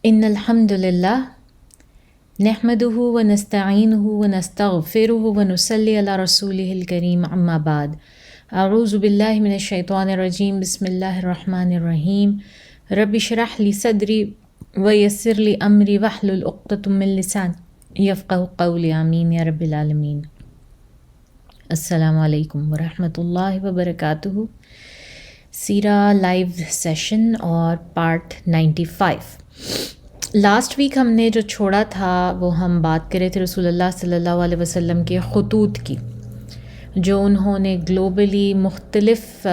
ان الحمد للہ نحمده ونستعینه ونستغفره ونصلی علی رسولہ الکریم اما بعد اعوذ باللہ من الشیطان الرجیم بسم اللہ الرحمن الرحیم رب اشرح لی صدری ویسر لی امری واحلل عقدۃ من لسانی یفقہوا قولی آمین یا رب العالمین۔ السلام علیکم ورحمۃ اللہ وبرکاتہ۔ سیرہ لائیو سیشن اور پارٹ 95۔ لاسٹ ویک ہم نے جو چھوڑا تھا وہ ہم بات کرے تھے رسول اللہ صلی اللہ علیہ وسلم کے خطوط کی، جو انہوں نے گلوبلی مختلف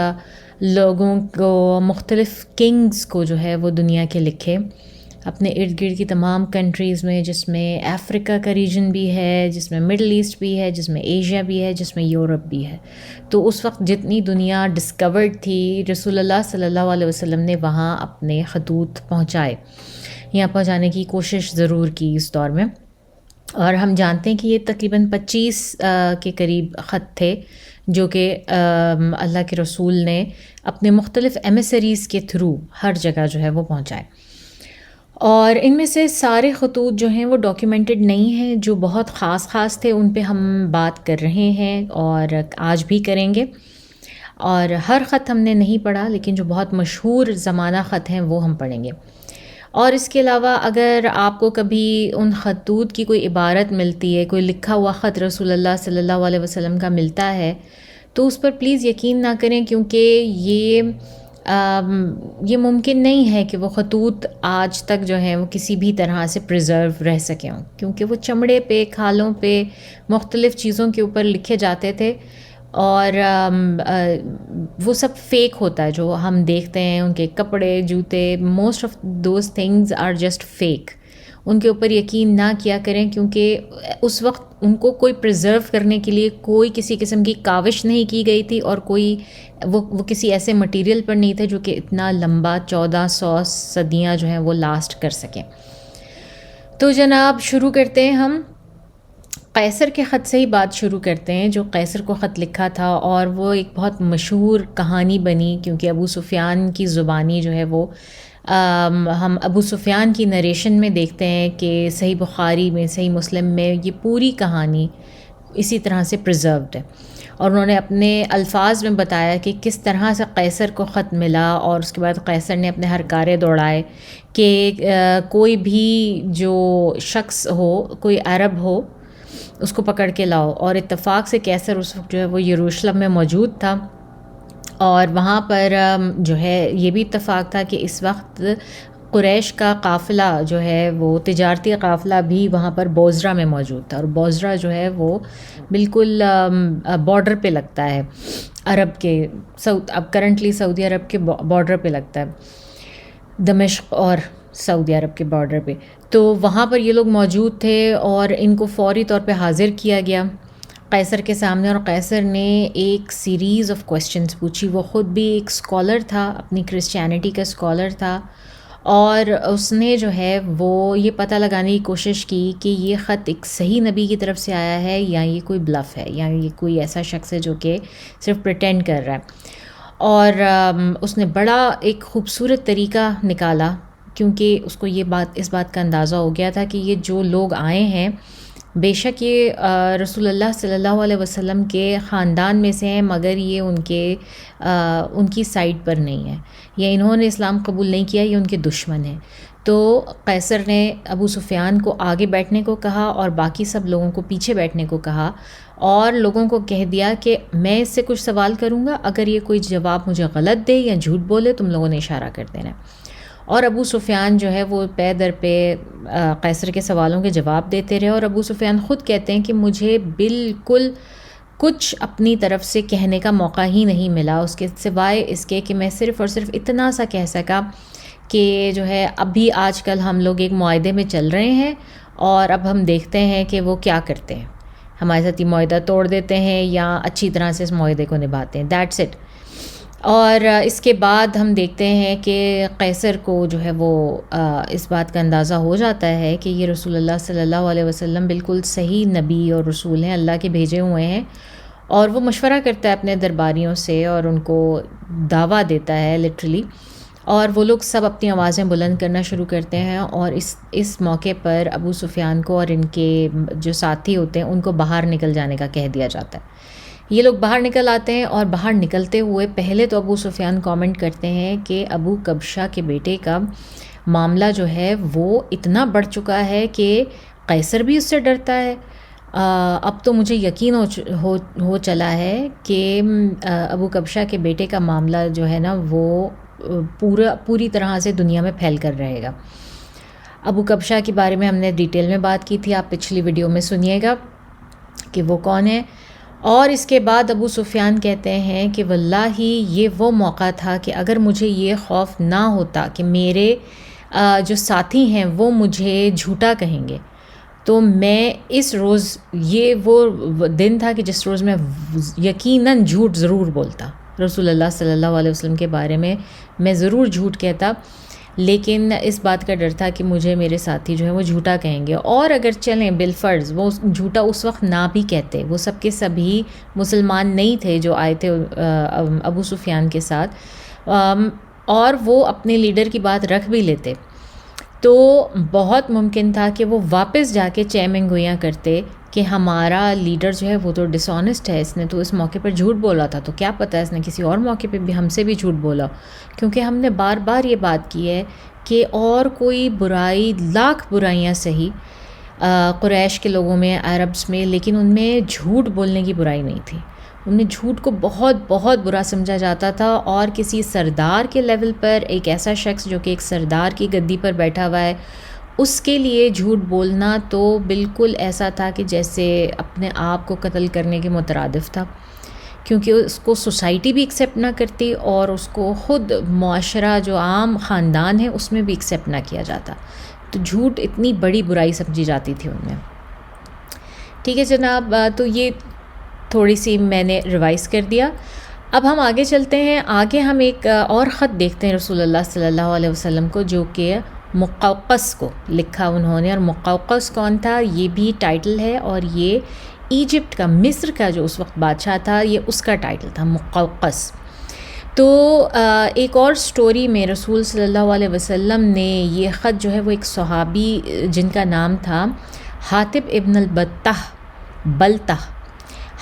لوگوں کو، مختلف کنگز کو جو ہے وہ دنیا کے لکھے اپنے ارد گرد کی تمام کنٹریز میں، جس میں افریقہ کا ریجن بھی ہے، جس میں مڈل ایسٹ بھی ہے، جس میں ایشیا بھی ہے، جس میں یورپ بھی ہے۔ تو اس وقت جتنی دنیا ڈسکورڈ تھی، رسول اللہ صلی اللہ علیہ وسلم نے وہاں اپنے خطوط پہنچائے یا پہنچانے کی کوشش ضرور کی اس دور میں۔ اور ہم جانتے ہیں کہ یہ تقریباً 25 کے قریب خط تھے جو کہ اللہ کے رسول نے اپنے مختلف ایمیسریز کے تھرو ہر جگہ جو ہے وہ پہنچائے، اور ان میں سے سارے خطوط جو ہیں وہ ڈاکیومنٹڈ نہیں ہیں۔ جو بہت خاص تھے ان پہ ہم بات کر رہے ہیں اور آج بھی کریں گے، اور ہر خط ہم نے نہیں پڑھا، لیکن جو بہت مشہور زمانہ خط ہیں وہ ہم پڑھیں گے۔ اور اس کے علاوہ اگر آپ کو کبھی ان خطوط کی کوئی عبارت ملتی ہے، کوئی لکھا ہوا خط رسول اللہ صلی اللہ علیہ وسلم کا ملتا ہے، تو اس پر پلیز یقین نہ کریں، کیونکہ یہ ممکن نہیں ہے کہ وہ خطوط آج تک جو ہیں وہ کسی بھی طرح سے پریزرو رہ سکیں ہوں، کیونکہ وہ چمڑے پہ، کھالوں پہ، مختلف چیزوں کے اوپر لکھے جاتے تھے، اور وہ سب فیک ہوتا ہے جو ہم دیکھتے ہیں۔ ان کے کپڑے، جوتے، most of those things are just fake. ان کے اوپر یقین نہ کیا کریں، کیونکہ اس وقت ان کو کوئی پریزرو کرنے کے لیے کوئی کسی قسم کی کاوش نہیں کی گئی تھی، اور کوئی وہ کسی ایسے مٹیریل پر نہیں تھے جو کہ اتنا لمبا 1400 صدیاں جو ہیں وہ لاسٹ کر سکیں۔ تو جناب شروع کرتے ہیں ہم قیصر کے خط سے ہی بات شروع کرتے ہیں، جو قیصر کو خط لکھا تھا، اور وہ ایک بہت مشہور کہانی بنی، کیونکہ ابو سفیان کی زبانی جو ہے وہ ہم ابو سفیان کی نریشن میں دیکھتے ہیں کہ صحیح بخاری میں، صحیح مسلم میں یہ پوری کہانی اسی طرح سے پریزروڈ ہے، اور انہوں نے اپنے الفاظ میں بتایا کہ کس طرح سے قیصر کو خط ملا، اور اس کے بعد قیصر نے اپنے ہر کارے دوڑائے کہ کوئی بھی جو شخص ہو، کوئی عرب ہو، اس کو پکڑ کے لاؤ۔ اور اتفاق سے قیصر اس وقت جو ہے وہ یروشلم میں موجود تھا، اور وہاں پر جو ہے یہ بھی اتفاق تھا کہ اس وقت قریش کا قافلہ جو ہے وہ تجارتی قافلہ بھی وہاں پر بوزرہ میں موجود تھا، اور بوزرہ جو ہے وہ بالکل بارڈر پہ لگتا ہے عرب کے، اب کرنٹلی سعودی عرب کے بارڈر پہ لگتا ہے، دمشق اور سعودی عرب کے بارڈر پہ۔ تو وہاں پر یہ لوگ موجود تھے، اور ان کو فوری طور پہ حاضر کیا گیا قیصر کے سامنے، اور قیصر نے ایک سیریز آف کویسچنز پوچھی۔ وہ خود بھی ایک اسکالر تھا، اپنی کرسچینٹی کا اسکالر تھا، اور اس نے جو ہے وہ یہ پتہ لگانے کی کوشش کی کہ یہ خط ایک صحیح نبی کی طرف سے آیا ہے یا یہ کوئی بلف ہے، یا یہ کوئی ایسا شخص ہے جو کہ صرف پریٹینڈ کر رہا ہے۔ اور اس نے بڑا ایک خوبصورت طریقہ نکالا، کیونکہ اس کو اس بات کا اندازہ ہو گیا تھا کہ یہ جو لوگ آئے ہیں بے شک یہ رسول اللہ صلی اللہ علیہ وسلم کے خاندان میں سے ہیں، مگر یہ ان کی سائڈ پر نہیں ہے، یا انہوں نے اسلام قبول نہیں کیا، یہ ان کے دشمن ہیں۔ تو قیصر نے ابو سفیان کو آگے بیٹھنے کو کہا، اور باقی سب لوگوں کو پیچھے بیٹھنے کو کہا، اور لوگوں کو کہہ دیا کہ میں اس سے کچھ سوال کروں گا، اگر یہ کوئی جواب مجھے غلط دے یا جھوٹ بولے، تم لوگوں نے اشارہ کر دینا ہے۔ اور ابو سفیان جو ہے وہ پے در پہ قیصر کے سوالوں کے جواب دیتے رہے، اور ابو سفیان خود کہتے ہیں کہ مجھے بالکل کچھ اپنی طرف سے کہنے کا موقع ہی نہیں ملا، اس کے سوائے اس کے کہ میں صرف اور صرف اتنا سا کہہ سکا کہ جو ہے اب بھی آج کل ہم لوگ ایک معاہدے میں چل رہے ہیں، اور اب ہم دیکھتے ہیں کہ وہ کیا کرتے ہیں، ہمارے ساتھ یہ معاہدہ توڑ دیتے ہیں یا اچھی طرح سے اس معاہدے کو نبھاتے ہیں، دیٹس اٹ۔ اور اس کے بعد ہم دیکھتے ہیں کہ قیصر کو جو ہے وہ اس بات کا اندازہ ہو جاتا ہے کہ یہ رسول اللہ صلی اللہ علیہ وسلم بالکل صحیح نبی اور رسول ہیں، اللہ کے بھیجے ہوئے ہیں، اور وہ مشورہ کرتا ہے اپنے درباریوں سے، اور ان کو دعویٰ دیتا ہے لٹرلی، اور وہ لوگ سب اپنی آوازیں بلند کرنا شروع کرتے ہیں، اور اس موقع پر ابو سفیان کو اور ان کے جو ساتھی ہوتے ہیں ان کو باہر نکل جانے کا کہہ دیا جاتا ہے۔ یہ لوگ باہر نکل آتے ہیں، اور باہر نکلتے ہوئے پہلے تو ابو سفیان کامنٹ کرتے ہیں کہ ابو کبشہ کے بیٹے کا معاملہ جو ہے وہ اتنا بڑھ چکا ہے کہ قیصر بھی اس سے ڈرتا ہے۔ اب تو مجھے یقین ہو چلا ہے کہ ابو کبشہ کے بیٹے کا معاملہ جو ہے نا وہ پوری طرح سے دنیا میں پھیل کر رہے گا۔ ابو کبشہ کے بارے میں ہم نے ڈیٹیل میں بات کی تھی، آپ پچھلی ویڈیو میں سنیے گا کہ وہ کون ہے۔ اور اس کے بعد ابو سفیان کہتے ہیں کہ واللہ یہ وہ موقع تھا کہ اگر مجھے یہ خوف نہ ہوتا کہ میرے جو ساتھی ہیں وہ مجھے جھوٹا کہیں گے، تو میں اس روز، یہ وہ دن تھا کہ جس روز میں یقیناً جھوٹ ضرور بولتا، رسول اللہ صلی اللہ علیہ وسلم کے بارے میں ضرور جھوٹ کہتا، لیکن اس بات کا ڈر تھا کہ مجھے میرے ساتھی جو ہیں وہ جھوٹا کہیں گے۔ اور اگر چلیں بالفرض وہ جھوٹا اس وقت نہ بھی کہتے، وہ سب کے سبھی مسلمان نہیں تھے جو آئے تھے ابو سفیان کے ساتھ، اور وہ اپنے لیڈر کی بات رکھ بھی لیتے، تو بہت ممکن تھا کہ وہ واپس جا کے چیمنگ گویاں کرتے کہ ہمارا لیڈر جو ہے وہ تو ڈس آنیسٹ ہے، اس نے تو اس موقع پر جھوٹ بولا تھا، تو کیا پتہ اس نے کسی اور موقع پہ بھی ہم سے بھی جھوٹ بولا، کیونکہ ہم نے بار بار یہ بات کی ہے کہ اور کوئی برائی، لاکھ برائیاں صحیح قریش کے لوگوں میں، عربس میں، لیکن ان میں جھوٹ بولنے کی برائی نہیں تھی۔ ان میں جھوٹ کو بہت بہت برا سمجھا جاتا تھا، اور کسی سردار کے لیول پر، ایک ایسا شخص جو کہ ایک سردار کی گدی پر بیٹھا ہوا ہے، اس کے لیے جھوٹ بولنا تو بالکل ایسا تھا کہ جیسے اپنے آپ کو قتل کرنے کے مترادف تھا، کیونکہ اس کو سوسائٹی بھی ایکسیپٹ نہ کرتی، اور اس کو خود معاشرہ جو عام خاندان ہے اس میں بھی ایکسیپٹ نہ کیا جاتا، تو جھوٹ اتنی بڑی برائی سمجھی جاتی تھی ان میں۔ ٹھیک ہے جناب، تو یہ تھوڑی سی میں نے ریوائز کر دیا۔ اب ہم آگے چلتے ہیں، آگے ہم ایک اور خط دیکھتے ہیں رسول اللہ صلی اللہ علیہ وسلم کو، جو کہ مقوقس کو لکھا انہوں نے، اور مقوقس کون تھا یہ بھی ٹائٹل ہے، اور یہ ایجپٹ کا، مصر کا جو اس وقت بادشاہ تھا، یہ اس کا ٹائٹل تھا مقوقس۔ تو ایک اور سٹوری میں رسول صلی اللہ علیہ وسلم نے یہ خط جو ہے وہ ایک صحابی جن کا نام تھا حاطب ابن بلتہ،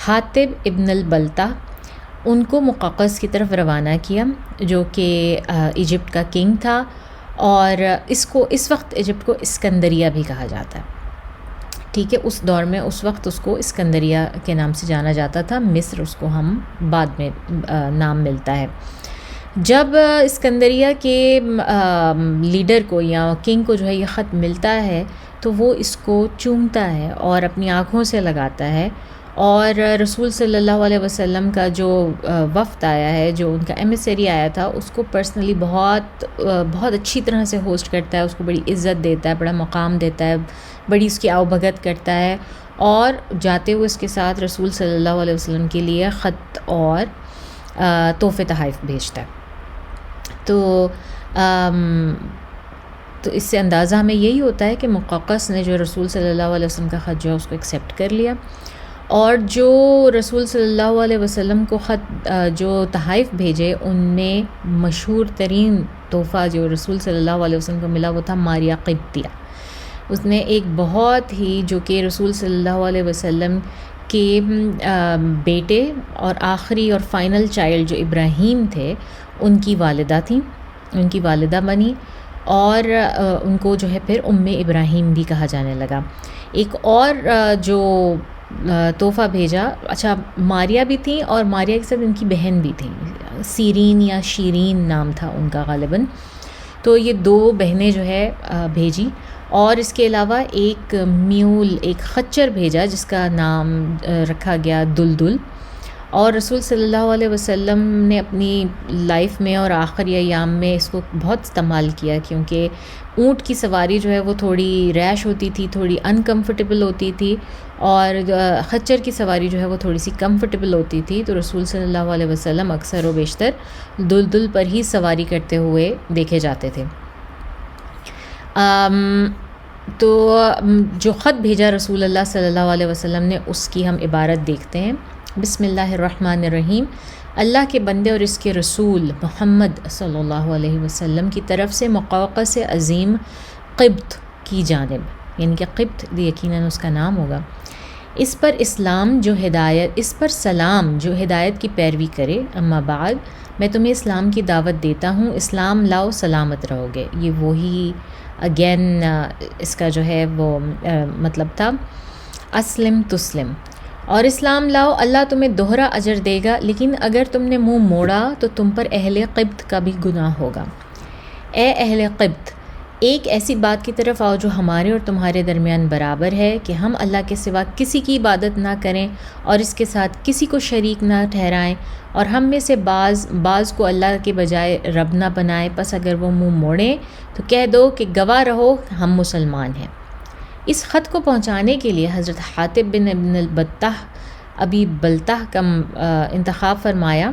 حاطب ابن البلتہ، ان کو مقوقس کی طرف روانہ کیا، جو کہ ایجپٹ کا کنگ تھا، اور اس وقت ایجپٹ کو اسکندریہ بھی کہا جاتا ہے۔ ٹھیک ہے، اس دور میں اس وقت اس کو اسکندریہ کے نام سے جانا جاتا تھا، مصر اس کو ہم بعد میں نام ملتا ہے۔ جب اسکندریہ کے لیڈر کو یا کنگ کو جو ہے یہ خط ملتا ہے، تو وہ اس کو چومتا ہے اور اپنی آنکھوں سے لگاتا ہے، اور رسول صلی اللہ علیہ وسلم کا جو وفد آیا ہے، جو ان کا ایمیسری آیا تھا، اس کو پرسنلی بہت اچھی طرح سے ہوسٹ کرتا ہے، اس کو بڑی عزت دیتا ہے، بڑا مقام دیتا ہے، بڑی اس کی آؤ بھگت کرتا ہے، اور جاتے ہوئے اس کے ساتھ رسول صلی اللہ علیہ وسلم کے لیے خط اور تحفے تحائف بھیجتا ہے۔ تو اس سے اندازہ ہمیں یہی ہوتا ہے کہ مقوقس نے جو رسول صلی اللہ علیہ وسلم کا خط جو ہے اس کو ایکسیپٹ کر لیا، اور جو رسول صلی اللہ علیہ وسلم کو خط جو تحائف بھیجے، ان میں مشہور ترین تحفہ جو رسول صلی اللہ علیہ وسلم کو ملا وہ تھا ماریہ قبطیہ۔ اس نے ایک بہت ہی، جو کہ رسول صلی اللہ علیہ وسلم کے بیٹے اور آخری اور فائنل چائلڈ جو ابراہیم تھے، ان کی والدہ تھیں، ان کی والدہ بنی، اور ان کو جو ہے پھر ابراہیم بھی کہا جانے لگا۔ ایک اور جو تحفہ بھیجا، اچھا ماریہ بھی تھیں، اور ماریہ کے ساتھ ان کی بہن بھی تھیں، سیرین یا شیرین نام تھا ان کا غالباً، تو یہ دو بہنیں جو ہے بھیجی، اور اس کے علاوہ ایک میول، ایک خچر بھیجا جس کا نام رکھا گیا دلدل، اور رسول صلی اللہ علیہ وسلم نے اپنی لائف میں اور آخری ایام میں اس کو بہت استعمال کیا، کیونکہ اونٹ کی سواری جو ہے وہ تھوڑی ریش ہوتی تھی، تھوڑی انکمفرٹیبل ہوتی تھی، اور خچر کی سواری جو ہے وہ تھوڑی سی کمفرٹیبل ہوتی تھی، تو رسول صلی اللہ علیہ وسلم اکثر و بیشتر دلدل پر ہی سواری کرتے ہوئے دیکھے جاتے تھے۔ تو جو خط بھیجا رسول اللہ صلی اللہ علیہ وسلم نے، اس کی ہم عبارت دیکھتے ہیں۔ بسم اللہ الرحمن الرحیم، اللہ کے بندے اور اس کے رسول محمد صلی اللہ علیہ وسلم کی طرف سے مقوقس عظیم قبط کی جانب، یعنی کہ قبط یقیناً اس کا نام ہوگا، اس پر سلام جو ہدایت کی پیروی کرے، اما بعد میں تمہیں اسلام کی دعوت دیتا ہوں، اسلام لاؤ سلامت رہو گے۔ یہ وہی اگین اس کا جو ہے وہ مطلب تھا اسلم تسلم، اور اسلام لاؤ اللہ تمہیں دوہرا اجر دے گا، لیکن اگر تم نے منہ موڑا تو تم پر اہل قبط کا بھی گناہ ہوگا۔ اے اہل قبط، ایک ایسی بات کی طرف آؤ جو ہمارے اور تمہارے درمیان برابر ہے کہ ہم اللہ کے سوا کسی کی عبادت نہ کریں اور اس کے ساتھ کسی کو شریک نہ ٹھہرائیں، اور ہم میں سے بعض کو اللہ کے بجائے رب نہ بنائیں، پس اگر وہ منہ موڑیں تو کہہ دو کہ گواہ رہو ہم مسلمان ہیں۔ اس خط کو پہنچانے کے لیے حضرت حاطب بن ابی بلتہ کا انتخاب فرمایا،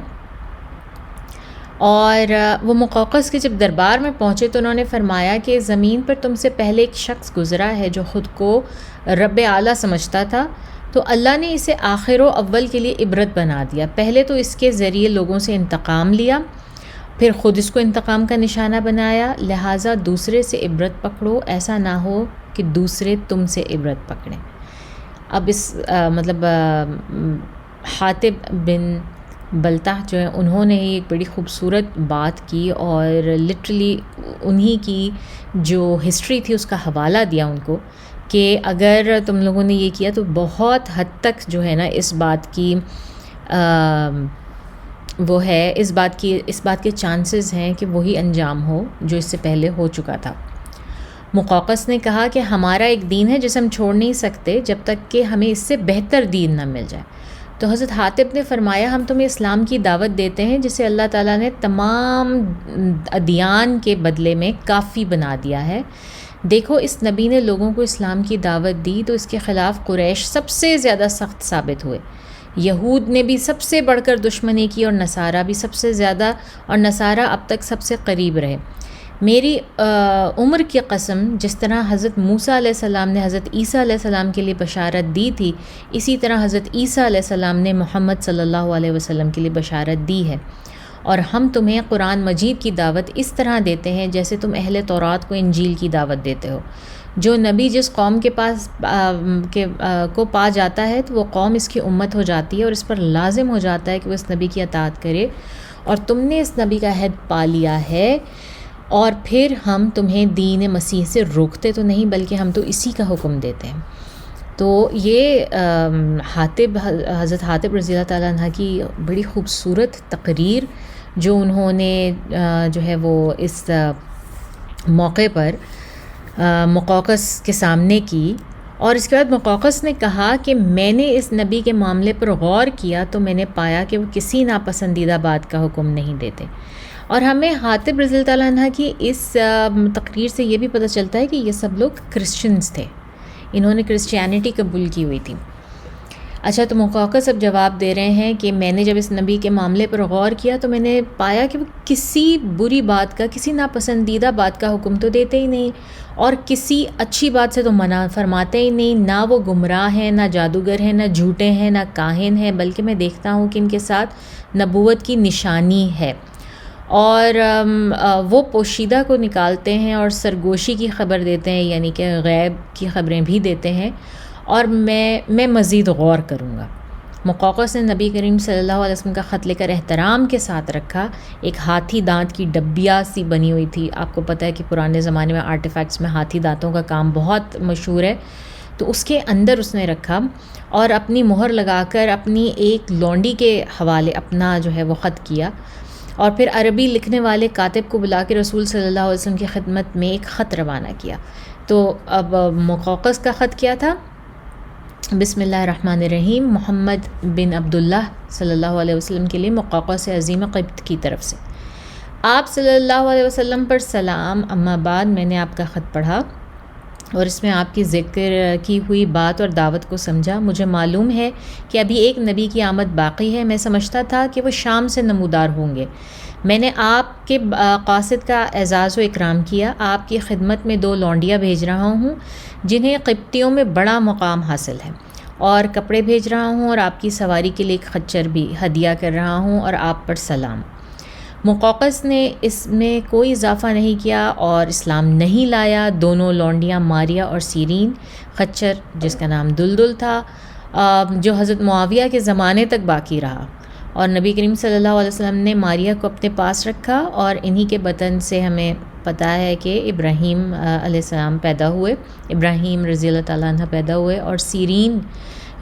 اور وہ مقوقس کے جب دربار میں پہنچے تو انہوں نے فرمایا کہ زمین پر تم سے پہلے ایک شخص گزرا ہے جو خود کو رب اعلیٰ سمجھتا تھا، تو اللہ نے اسے آخر و اول کے لیے عبرت بنا دیا۔ پہلے تو اس کے ذریعے لوگوں سے انتقام لیا، پھر خود اس کو انتقام کا نشانہ بنایا، لہٰذا دوسرے سے عبرت پکڑو، ایسا نہ ہو کہ دوسرے تم سے عبرت پکڑیں۔ اب اس مطلب حاطب بن بلتہ جو ہے انہوں نے ایک بڑی خوبصورت بات کی، اور لٹرلی انہی کی جو ہسٹری تھی اس کا حوالہ دیا ان کو کہ اگر تم لوگوں نے یہ کیا تو بہت حد تک جو ہے نا اس بات کی وہ ہے اس بات کے چانسز ہیں کہ وہی انجام ہو جو اس سے پہلے ہو چکا تھا۔ مقوقس نے کہا کہ ہمارا ایک دین ہے جسے ہم چھوڑ نہیں سکتے جب تک کہ ہمیں اس سے بہتر دین نہ مل جائے۔ تو حضرت حاطب نے فرمایا ہم تمہیں اسلام کی دعوت دیتے ہیں جسے اللہ تعالیٰ نے تمام ادیان کے بدلے میں کافی بنا دیا ہے۔ دیکھو اس نبی نے لوگوں کو اسلام کی دعوت دی تو اس کے خلاف قریش سب سے زیادہ سخت ثابت ہوئے، یہود نے بھی سب سے بڑھ کر دشمنی کی، اور نصارہ بھی سب سے زیادہ، اور نصارہ اب تک سب سے قریب رہے۔ میری عمر کی قسم، جس طرح حضرت موسیٰ علیہ السلام نے حضرت عیسیٰ علیہ السلام کے لیے بشارت دی تھی، اسی طرح حضرت عیسیٰ علیہ السلام نے محمد صلی اللہ علیہ وسلم کے لیے بشارت دی ہے، اور ہم تمہیں قرآن مجید کی دعوت اس طرح دیتے ہیں جیسے تم اہل تورات کو انجیل کی دعوت دیتے ہو۔ جو نبی جس قوم کے پاس کو پا جاتا ہے تو وہ قوم اس کی امت ہو جاتی ہے، اور اس پر لازم ہو جاتا ہے کہ وہ اس نبی کی اطاعت کرے، اور تم نے اس نبی کا عہد پا لیا ہے، اور پھر ہم تمہیں دین مسیح سے روکتے تو نہیں بلکہ ہم تو اسی کا حکم دیتے ہیں۔ تو یہ حضرت حاطب رضی اللہ تعالیٰ عنہ کی بڑی خوبصورت تقریر جو انہوں نے جو ہے وہ اس موقع پر مقوقس کے سامنے کی، اور اس کے بعد مقوقس نے کہا کہ میں نے اس نبی کے معاملے پر غور کیا تو میں نے پایا کہ وہ کسی ناپسندیدہ بات کا حکم نہیں دیتے۔ اور ہمیں حاطب رضی اللہ تعالیٰ عنہ کی اس تقریر سے یہ بھی پتہ چلتا ہے کہ یہ سب لوگ کرسچنز تھے، انہوں نے کرسچینٹی قبول کی ہوئی تھی۔ اچھا، تو مقوقس اب جواب دے رہے ہیں کہ میں نے جب اس نبی کے معاملے پر غور کیا تو میں نے پایا کہ وہ کسی بری بات کا، کسی ناپسندیدہ بات کا حکم تو دیتے ہی نہیں، اور کسی اچھی بات سے تو منع فرماتے ہی نہیں، نہ وہ گمراہ ہیں، نہ جادوگر ہیں، نہ جھوٹے ہیں، نہ کاہن ہیں، بلکہ میں دیکھتا ہوں کہ ان کے ساتھ نبوت کی نشانی ہے، اور وہ پوشیدہ کو نکالتے ہیں اور سرگوشی کی خبر دیتے ہیں، یعنی کہ غیب کی خبریں بھی دیتے ہیں، اور میں مزید غور کروں گا۔ مقوقس نے نبی کریم صلی اللہ علیہ وسلم کا خط لے کر احترام کے ساتھ رکھا، ایک ہاتھی دانت کی ڈبیا سی بنی ہوئی تھی، آپ کو پتہ ہے کہ پرانے زمانے میں آرٹیفیکٹس میں ہاتھی دانتوں کا کام بہت مشہور ہے، تو اس کے اندر اس نے رکھا اور اپنی مہر لگا کر اپنی ایک لونڈی کے حوالے اپنا جو ہے وہ خط کیا، اور پھر عربی لکھنے والے کاتب کو بلا کے رسول صلی اللہ علیہ وسلم کی خدمت میں ایک خط روانہ کیا۔ تو اب مقوقس کا خط کیا تھا؟ بسم اللہ الرحمن الرحیم، محمد بن عبداللہ صلی اللہ علیہ وسلم کے لیے مقوقس عظیم قبط کی طرف سے، آپ صلی اللہ علیہ وسلم پر سلام، اما بعد میں نے آپ کا خط پڑھا اور اس میں آپ کی ذکر کی ہوئی بات اور دعوت کو سمجھا۔ مجھے معلوم ہے کہ ابھی ایک نبی کی آمد باقی ہے، میں سمجھتا تھا کہ وہ شام سے نمودار ہوں گے۔ میں نے آپ کے قاصد کا اعزاز و اکرام کیا، آپ کی خدمت میں 2 لونڈیاں بھیج رہا ہوں جنہیں قبطیوں میں بڑا مقام حاصل ہے، اور کپڑے بھیج رہا ہوں اور آپ کی سواری کے لیے ایک خچر بھی ہدیہ کر رہا ہوں اور آپ پر سلام۔ مقوقس نے اس میں کوئی اضافہ نہیں کیا اور اسلام نہیں لایا۔ دونوں لونڈیاں ماریہ اور سیرین، خچر جس کا نام دلدل تھا جو حضرت معاویہ کے زمانے تک باقی رہا، اور نبی کریم صلی اللہ علیہ وسلم نے ماریہ کو اپنے پاس رکھا، اور انہی کے بطن سے ہمیں پتہ ہے کہ ابراہیم علیہ السلام پیدا ہوئے، ابراہیم رضی اللہ تعالیٰ عنہ پیدا ہوئے، اور سیرین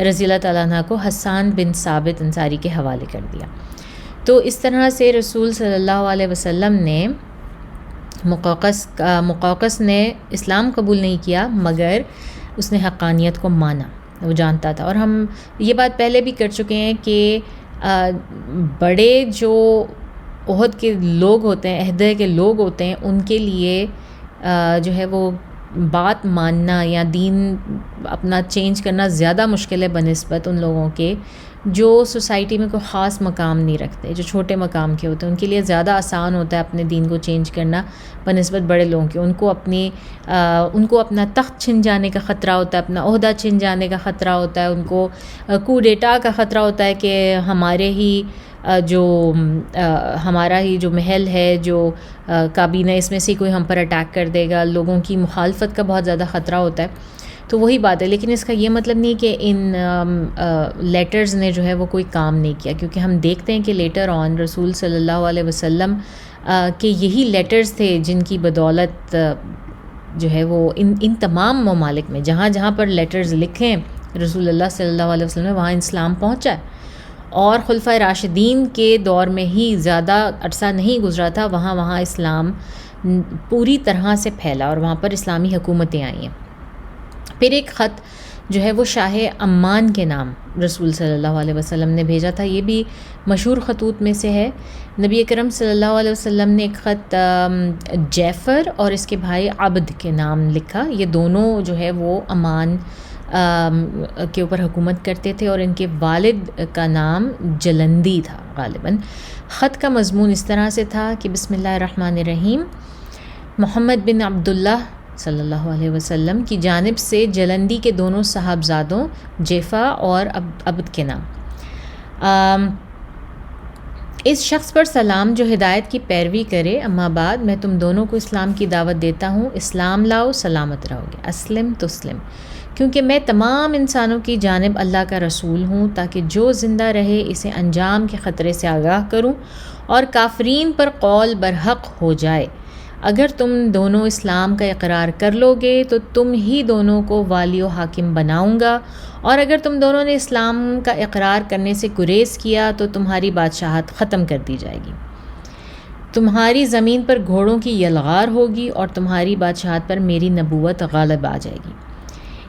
رضی اللہ تعالیٰ عنہ کو حسان بن ثابت انصاری کے حوالے کر دیا۔ تو اس طرح سے رسول صلی اللہ علیہ وسلم نے مقوقس نے اسلام قبول نہیں کیا، مگر اس نے حقانیت کو مانا، وہ جانتا تھا۔ اور ہم یہ بات پہلے بھی کر چکے ہیں کہ بڑے جو عہد کے لوگ ہوتے ہیں، عہدے کے لوگ ہوتے ہیں، ان کے لیے جو ہے وہ بات ماننا یا دین اپنا چینج کرنا زیادہ مشکل ہے بنسبت ان لوگوں کے جو سوسائٹی میں کوئی خاص مقام نہیں رکھتے، جو چھوٹے مقام کے ہوتے ہیں۔ ان کے لیے زیادہ آسان ہوتا ہے اپنے دین کو چینج کرنا بنسبت بڑے لوگوں کے۔ ان کو اپنا تخت چھن جانے کا خطرہ ہوتا ہے، اپنا عہدہ چھن جانے کا خطرہ ہوتا ہے، ان کو کو ڈیٹا کا خطرہ ہوتا ہے کہ ہمارا ہی جو محل ہے، جو کابینہ، اس میں سے کوئی ہم پر اٹیک کر دے گا۔ لوگوں کی مخالفت کا بہت زیادہ خطرہ ہوتا ہے۔ تو وہی بات ہے، لیکن اس کا یہ مطلب نہیں کہ ان لیٹرز نے جو ہے وہ کوئی کام نہیں کیا، کیونکہ ہم دیکھتے ہیں کہ لیٹر آن رسول صلی اللہ علیہ وسلم کے یہی لیٹرز تھے جن کی بدولت جو ہے وہ ان تمام ممالک میں جہاں جہاں پر لیٹرز لکھیں رسول اللہ صلی اللہ علیہ وسلم نے، وہاں اسلام پہنچا ہے۔ اور خلفۂ راشدین کے دور میں ہی زیادہ عرصہ نہیں گزرا تھا، وہاں اسلام پوری طرح سے پھیلا اور وہاں پر اسلامی حکومتیں آئی ہیں۔ پھر ایک خط جو ہے وہ شاہ عمان کے نام رسول صلی اللہ علیہ وسلم نے بھیجا تھا، یہ بھی مشہور خطوط میں سے ہے۔ نبی اکرم صلی اللہ علیہ وسلم نے ایک خط جعفر اور اس کے بھائی عبد کے نام لکھا۔ یہ دونوں جو ہے وہ عمان کے اوپر حکومت کرتے تھے، اور ان کے والد کا نام جلندی تھا غالباً۔ خط کا مضمون اس طرح سے تھا کہ بسم اللہ الرحمن الرحیم، محمد بن عبداللہ صلی اللہ علیہ وسلم کی جانب سے جلندی کے دونوں صاحبزادوں جیفا اور عبد کے نام، اس شخص پر سلام جو ہدایت کی پیروی کرے، اما بعد میں تم دونوں کو اسلام کی دعوت دیتا ہوں، اسلام لاؤ سلامت رہو گے، اسلم تسلم، کیونکہ میں تمام انسانوں کی جانب اللہ کا رسول ہوں، تاکہ جو زندہ رہے اسے انجام کے خطرے سے آگاہ کروں اور کافرین پر قول برحق ہو جائے۔ اگر تم دونوں اسلام کا اقرار کر لو گے تو تم ہی دونوں کو والی و حاکم بناؤں گا، اور اگر تم دونوں نے اسلام کا اقرار کرنے سے گریز کیا تو تمہاری بادشاہت ختم کر دی جائے گی، تمہاری زمین پر گھوڑوں کی یلغار ہوگی، اور تمہاری بادشاہت پر میری نبوت غالب آ جائے گی۔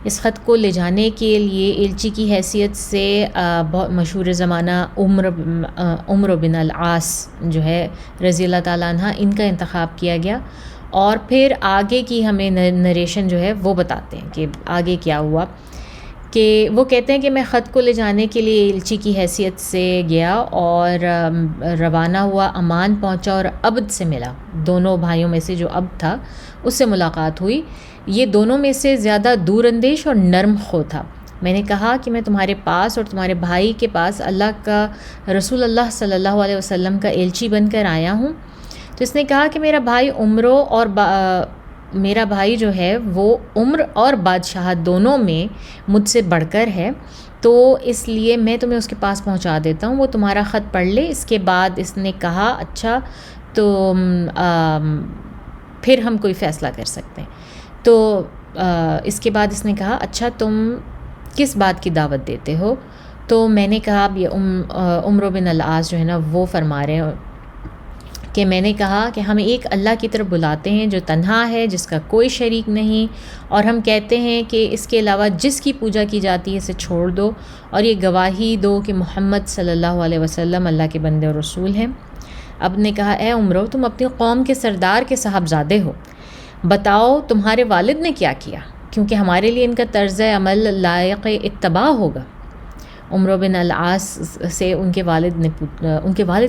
اس خط کو لے جانے کے لیے ایلچی کی حیثیت سے بہت مشہور زمانہ عمر بن العاص جو ہے رضی اللہ تعالیٰ عنہ، ان کا انتخاب کیا گیا، اور پھر آگے کی ہمیں نریشن جو ہے وہ بتاتے ہیں کہ آگے کیا ہوا۔ کہ وہ کہتے ہیں کہ میں خط کو لے جانے کے لیے ایلچی کی حیثیت سے گیا اور روانہ ہوا، عمان پہنچا اور عبد سے ملا، دونوں بھائیوں میں سے جو عبد تھا اس سے ملاقات ہوئی۔ یہ دونوں میں سے زیادہ دور اندیش اور نرم خو تھا۔ میں نے کہا کہ میں تمہارے پاس اور تمہارے بھائی کے پاس اللہ کا رسول اللہ صلی اللہ علیہ وسلم کا ایلچی بن کر آیا ہوں۔ تو اس نے کہا کہ میرا بھائی عمرو اور میرا بھائی جو ہے وہ عمر اور بادشاہت دونوں میں مجھ سے بڑھ کر ہے، تو اس لیے میں تمہیں اس کے پاس پہنچا دیتا ہوں، وہ تمہارا خط پڑھ لے۔ اس کے بعد اس نے کہا اچھا تو پھر ہم کوئی فیصلہ کر سکتے ہیں۔ تو اس کے بعد اس نے کہا اچھا تم کس بات کی دعوت دیتے ہو؟ تو میں نے کہا اب یہ عمر بن العاص جو ہے نا وہ فرما رہے ہیں کہ میں نے کہا کہ ہم ایک اللہ کی طرف بلاتے ہیں جو تنہا ہے، جس کا کوئی شریک نہیں، اور ہم کہتے ہیں کہ اس کے علاوہ جس کی پوجا کی جاتی ہے اسے چھوڑ دو، اور یہ گواہی دو کہ محمد صلی اللہ علیہ وسلم اللہ کے بندے اور رسول ہیں۔ اب نے کہا اے عمرو، تم اپنی قوم کے سردار کے صاحبزادے ہو، بتاؤ تمہارے والد نے کیا کیا، کیونکہ ہمارے لیے ان کا طرز عمل لائق اتباع ہوگا۔ عمر بن العاص سے ان کے والد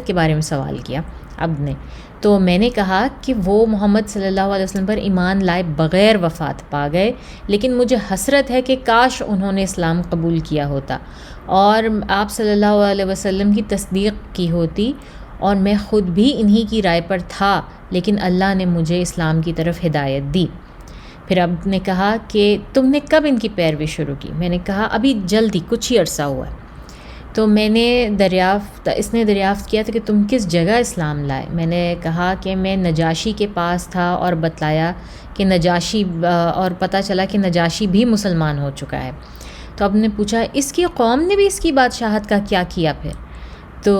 کے بارے میں سوال کیا عبد نے۔ تو میں نے کہا کہ وہ محمد صلی اللہ علیہ وسلم پر ایمان لائے بغیر وفات پا گئے، لیکن مجھے حسرت ہے کہ کاش انہوں نے اسلام قبول کیا ہوتا اور آپ صلی اللہ علیہ وسلم کی تصدیق کی ہوتی، اور میں خود بھی انہی کی رائے پر تھا، لیکن اللہ نے مجھے اسلام کی طرف ہدایت دی۔ پھر اب نے کہا کہ تم نے کب ان کی پیروی شروع کی؟ میں نے کہا ابھی جلدی، کچھ ہی عرصہ ہوا ہے۔ تو اس نے دریافت کیا تھا کہ تم کس جگہ اسلام لائے؟ میں نے کہا کہ میں نجاشی کے پاس تھا اور بتلایا کہ نجاشی، اور پتہ چلا کہ نجاشی بھی مسلمان ہو چکا ہے۔ تو اب نے پوچھا اس کی قوم نے بھی اس کی بادشاہت کا کیا کیا پھر؟ تو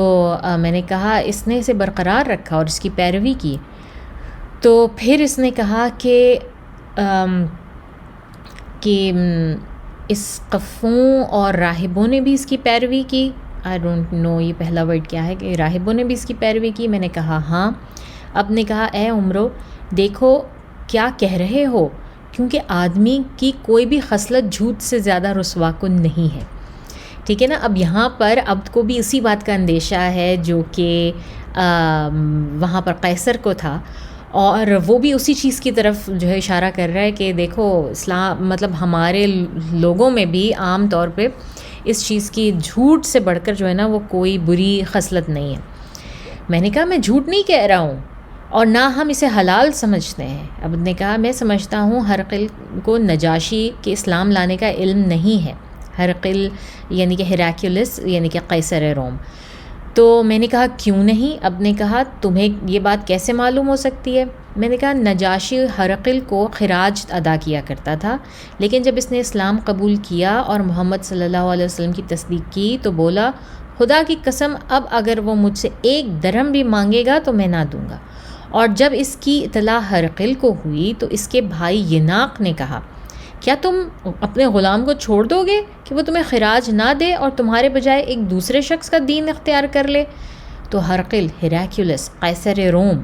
میں نے کہا اس نے اسے برقرار رکھا اور اس کی پیروی کی۔ تو پھر اس نے کہا کہ اس قفوں اور راہبوں نے بھی اس کی پیروی کی۔ آئی ڈونٹ نو یہ پہلا ورڈ کیا ہے، کہ راہبوں نے بھی اس کی پیروی کی۔ میں نے کہا ہاں۔ اب نے کہا اے عمرو دیکھو کیا کہہ رہے ہو، کیونکہ آدمی کی کوئی بھی خصلت جھوٹ سے زیادہ رسوا کن نہیں ہے، ٹھیک ہے نا۔ اب یہاں پر عبد کو بھی اسی بات کا اندیشہ ہے جو کہ وہاں پر قیصر کو تھا، اور وہ بھی اسی چیز کی طرف جو ہے اشارہ کر رہا ہے کہ دیکھو اسلام، مطلب ہمارے لوگوں میں بھی عام طور پہ اس چیز کی جھوٹ سے بڑھ کر جو ہے نا وہ کوئی بری خصلت نہیں ہے۔ میں نے کہا میں جھوٹ نہیں کہہ رہا ہوں اور نہ ہم اسے حلال سمجھتے ہیں۔ اب نے کہا میں سمجھتا ہوں ہرقل کو نجاشی کے اسلام لانے کا علم نہیں ہے۔ ہرقل یعنی کہ ہیراکلیس یعنی کہ قیصر روم۔ تو میں نے کہا کیوں نہیں؟ اب نے کہا تمہیں یہ بات کیسے معلوم ہو سکتی ہے؟ میں نے کہا نجاشی ہرقل کو خراج ادا کیا کرتا تھا، لیکن جب اس نے اسلام قبول کیا اور محمد صلی اللہ علیہ وسلم کی تصدیق کی تو بولا خدا کی قسم اب اگر وہ مجھ سے 1 درہم بھی مانگے گا تو میں نہ دوں گا۔ اور جب اس کی اطلاع ہرقل کو ہوئی تو اس کے بھائی یناق نے کہا کیا تم اپنے غلام کو چھوڑ دو گے کہ وہ تمہیں خراج نہ دے اور تمہارے بجائے ایک دوسرے شخص کا دین اختیار کر لے؟ تو ہرقل ہیراکلیس قیصر روم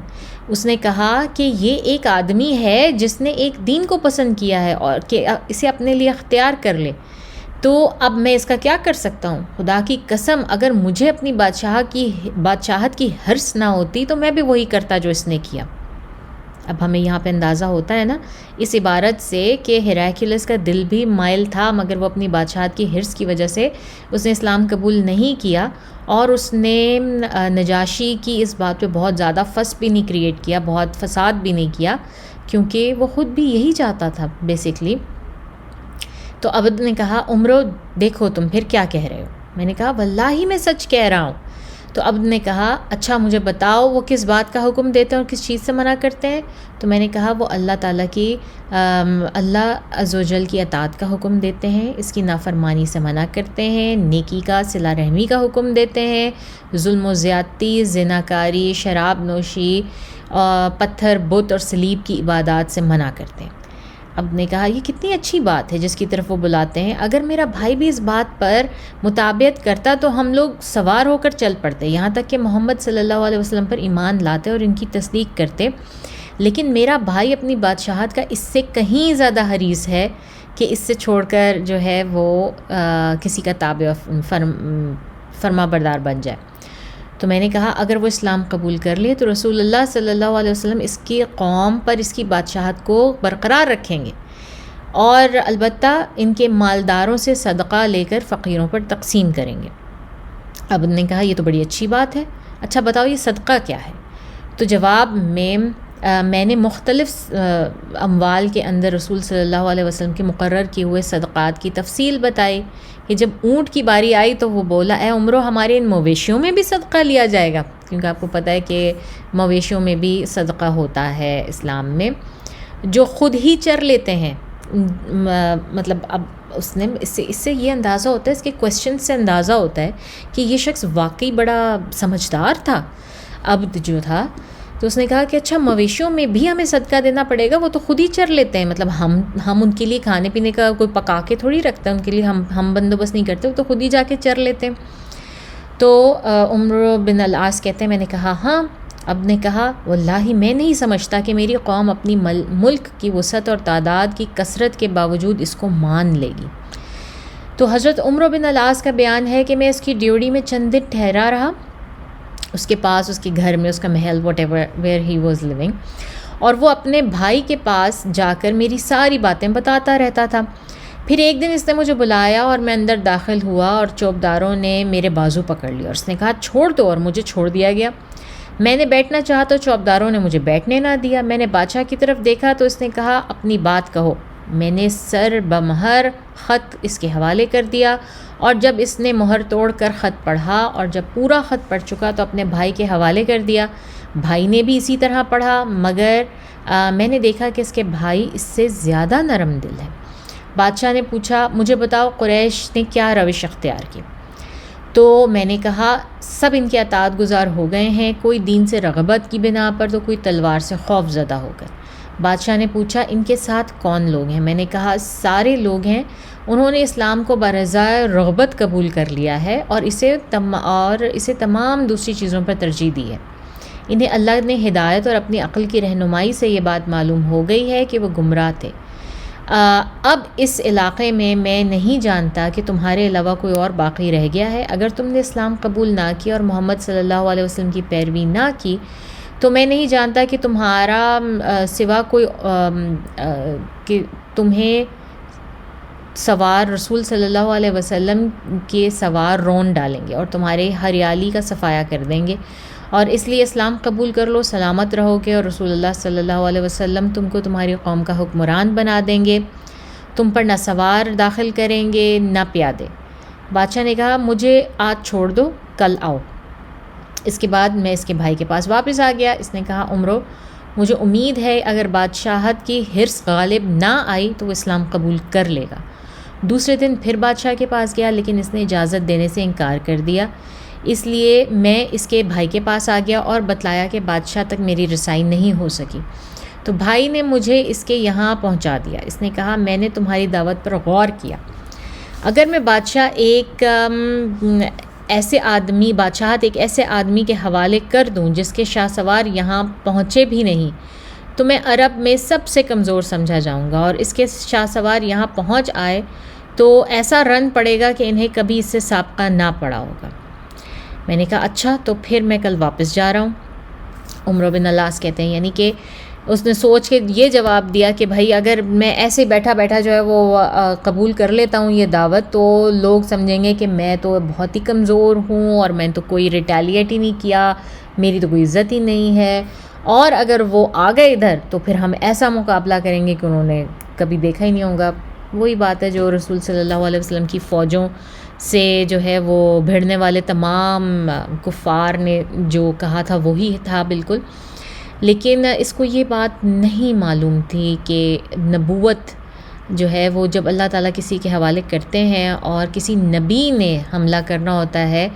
اس نے کہا کہ یہ ایک آدمی ہے جس نے ایک دین کو پسند کیا ہے اور کہ اسے اپنے لیے اختیار کر لے، تو اب میں اس کا کیا کر سکتا ہوں؟ خدا کی قسم اگر مجھے اپنی بادشاہت کی حرص نہ ہوتی تو میں بھی وہی کرتا جو اس نے کیا۔ اب ہمیں یہاں پہ اندازہ ہوتا ہے نا اس عبارت سے کہ ہیراکلیس کا دل بھی مائل تھا، مگر وہ اپنی بادشاہت کی حرص کی وجہ سے اس نے اسلام قبول نہیں کیا، اور اس نے نجاشی کی اس بات پہ بہت زیادہ فس بھی نہیں کریٹ کیا، بہت فساد بھی نہیں کیا، کیونکہ وہ خود بھی یہی چاہتا تھا بیسکلی۔ تو عبد نے کہا عمرو دیکھو تم پھر کیا کہہ رہے ہو؟ میں نے کہا واللہ میں سچ کہہ رہا ہوں۔ تو عبد نے کہا اچھا مجھے بتاؤ وہ کس بات کا حکم دیتے ہیں اور کس چیز سے منع کرتے ہیں؟ تو میں نے کہا وہ اللہ تعالیٰ کی اللہ عز و جل کی اطاعت کا حکم دیتے ہیں، اس کی نافرمانی سے منع کرتے ہیں، نیکی کا صلہ رحمی کا حکم دیتے ہیں، ظلم و زیادتی، زناکاری، شراب نوشی، پتھر بت اور صلیب کی عبادات سے منع کرتے ہیں۔ اب نے کہا یہ کتنی اچھی بات ہے جس کی طرف وہ بلاتے ہیں، اگر میرا بھائی بھی اس بات پر مطابقت کرتا تو ہم لوگ سوار ہو کر چل پڑتے، یہاں تک کہ محمد صلی اللہ علیہ وسلم پر ایمان لاتے اور ان کی تصدیق کرتے، لیکن میرا بھائی اپنی بادشاہت کا اس سے کہیں زیادہ حریص ہے کہ اس سے چھوڑ کر جو ہے وہ کسی کا تابع فرما بردار بن جائے۔ تو میں نے کہا اگر وہ اسلام قبول کر لے تو رسول اللہ صلی اللہ علیہ وسلم اس کی قوم پر اس کی بادشاہت کو برقرار رکھیں گے، اور البتہ ان کے مالداروں سے صدقہ لے کر فقیروں پر تقسیم کریں گے۔ اب نے کہا یہ تو بڑی اچھی بات ہے، اچھا بتاؤ یہ صدقہ کیا ہے؟ تو جواب میں نے مختلف اموال کے اندر رسول صلی اللہ علیہ وسلم کے مقرر کیے ہوئے صدقات کی تفصیل بتائی کہ جب اونٹ کی باری آئی تو وہ بولا اے عمرو ہمارے ان مویشیوں میں بھی صدقہ لیا جائے گا، کیونکہ آپ کو پتہ ہے کہ مویشیوں میں بھی صدقہ ہوتا ہے اسلام میں، جو خود ہی چر لیتے ہیں۔ مطلب اب اس سے یہ اندازہ ہوتا ہے، اس کے کویسچن سے اندازہ ہوتا ہے کہ یہ شخص واقعی بڑا سمجھدار تھا عبد جو تھا۔ تو اس نے کہا کہ اچھا مویشیوں میں بھی ہمیں صدقہ دینا پڑے گا، وہ تو خود ہی چر لیتے ہیں، مطلب ہم ان کے لیے کھانے پینے کا کوئی پکا کے تھوڑی رکھتا ہے، ان کے لیے ہم بندوبست نہیں کرتے، وہ تو خود ہی جا کے چر لیتے ہیں۔ تو عمرو بن العاص کہتے ہیں میں نے کہا ہاں۔ اب نے کہا واللہ میں نہیں سمجھتا کہ میری قوم اپنی ملک کی وسعت اور تعداد کی کثرت کے باوجود اس کو مان لے گی۔ تو حضرت عمرو بن العاص کا بیان ہے کہ میں اس کی ڈیوڑی میں چند دن ٹھہرا رہا، اس کے پاس، اس کے گھر میں، اس کا محل، whatever where he was living. اور وہ اپنے بھائی کے پاس جا کر میری ساری باتیں بتاتا رہتا تھا. پھر ایک دن اس نے مجھے بلایا اور میں اندر داخل ہوا اور چوبداروں نے میرے بازو پکڑ لیا اور اس نے کہا چھوڑ دو، اور مجھے چھوڑ دیا گیا. میں نے بیٹھنا چاہا تو چوبداروں نے مجھے بیٹھنے نہ دیا. میں نے بادشاہ کی طرف دیکھا تو اس نے کہا اپنی بات کہو. میں نے سر بمہر خط اس کے حوالے کر دیا، اور جب اس نے مہر توڑ کر خط پڑھا اور جب پورا خط پڑھ چکا تو اپنے بھائی کے حوالے کر دیا. بھائی نے بھی اسی طرح پڑھا، مگر میں نے دیکھا کہ اس کے بھائی اس سے زیادہ نرم دل ہے. بادشاہ نے پوچھا مجھے بتاؤ قریش نے کیا روش اختیار کی؟ تو میں نے کہا سب ان کے اطاعت گزار ہو گئے ہیں، کوئی دین سے رغبت کی بنا پر تو کوئی تلوار سے خوف زدہ ہو کر. بادشاہ نے پوچھا ان کے ساتھ کون لوگ ہیں؟ میں نے کہا سارے لوگ ہیں، انہوں نے اسلام کو برضائے رغبت قبول کر لیا ہے اور اسے تمام دوسری چیزوں پر ترجیح دی ہے. انہیں اللہ نے ہدایت اور اپنی عقل کی رہنمائی سے یہ بات معلوم ہو گئی ہے کہ وہ گمراہ تھے. اب اس علاقے میں نہیں جانتا کہ تمہارے علاوہ کوئی اور باقی رہ گیا ہے. اگر تم نے اسلام قبول نہ کیا اور محمد صلی اللہ علیہ وسلم کی پیروی نہ کی تو میں نہیں جانتا کہ تمہارا سوا کوئی کہ تمہیں سوار رسول صلی اللہ علیہ وسلم کے سوار رون ڈالیں گے اور تمہارے ہریالی کا صفایا کر دیں گے، اور اس لیے اسلام قبول کر لو، سلامت رہو گے، اور رسول اللہ صلی اللہ علیہ وسلم تم کو تمہاری قوم کا حکمران بنا دیں گے. تم پر نہ سوار داخل کریں گے نہ پیادے. بادشاہ نے کہا مجھے آج چھوڑ دو، کل آؤ. اس کے بعد میں اس کے بھائی کے پاس واپس آ گیا. اس نے کہا عمرو مجھے امید ہے اگر بادشاہت کی حرص غالب نہ آئی تو وہ اسلام قبول کر لے گا. دوسرے دن پھر بادشاہ کے پاس گیا لیکن اس نے اجازت دینے سے انکار کر دیا. اس لیے میں اس کے بھائی کے پاس آ گیا اور بتلایا کہ بادشاہ تک میری رسائی نہیں ہو سکی. تو بھائی نے مجھے اس کے یہاں پہنچا دیا. اس نے کہا میں نے تمہاری دعوت پر غور کیا. اگر میں بادشاہت ایک ایسے آدمی کے حوالے کر دوں جس کے شاہ سوار یہاں پہنچے بھی نہیں تو میں عرب میں سب سے کمزور سمجھا جاؤں گا، اور اس کے شاہ سوار یہاں پہنچ آئے تو ایسا رن پڑے گا کہ انہیں کبھی اس سے سابقہ نہ پڑا ہوگا. میں نے کہا اچھا تو پھر میں کل واپس جا رہا ہوں. عمرو بن العاص کہتے ہیں یعنی کہ اس نے سوچ کے یہ جواب دیا کہ بھائی اگر میں ایسے بیٹھا جو ہے وہ قبول کر لیتا ہوں یہ دعوت تو لوگ سمجھیں گے کہ میں تو بہت ہی کمزور ہوں اور میں تو کوئی ریٹیلیٹ ہی نہیں کیا، میری تو کوئی عزت ہی نہیں ہے، اور اگر وہ آ گئے ادھر تو پھر ہم ایسا مقابلہ کریں گے کہ انہوں نے کبھی دیکھا ہی نہیں ہوگا. وہی بات ہے جو رسول صلی اللہ علیہ وسلم کی فوجوں سے جو ہے وہ بھیڑنے والے تمام کفار نے جو کہا تھا وہی تھا بالکل. لیکن اس کو یہ بات نہیں معلوم تھی کہ نبوت جو ہے وہ جب اللہ تعالیٰ کسی کے حوالے کرتے ہیں اور کسی نبی نے حملہ کرنا ہوتا ہے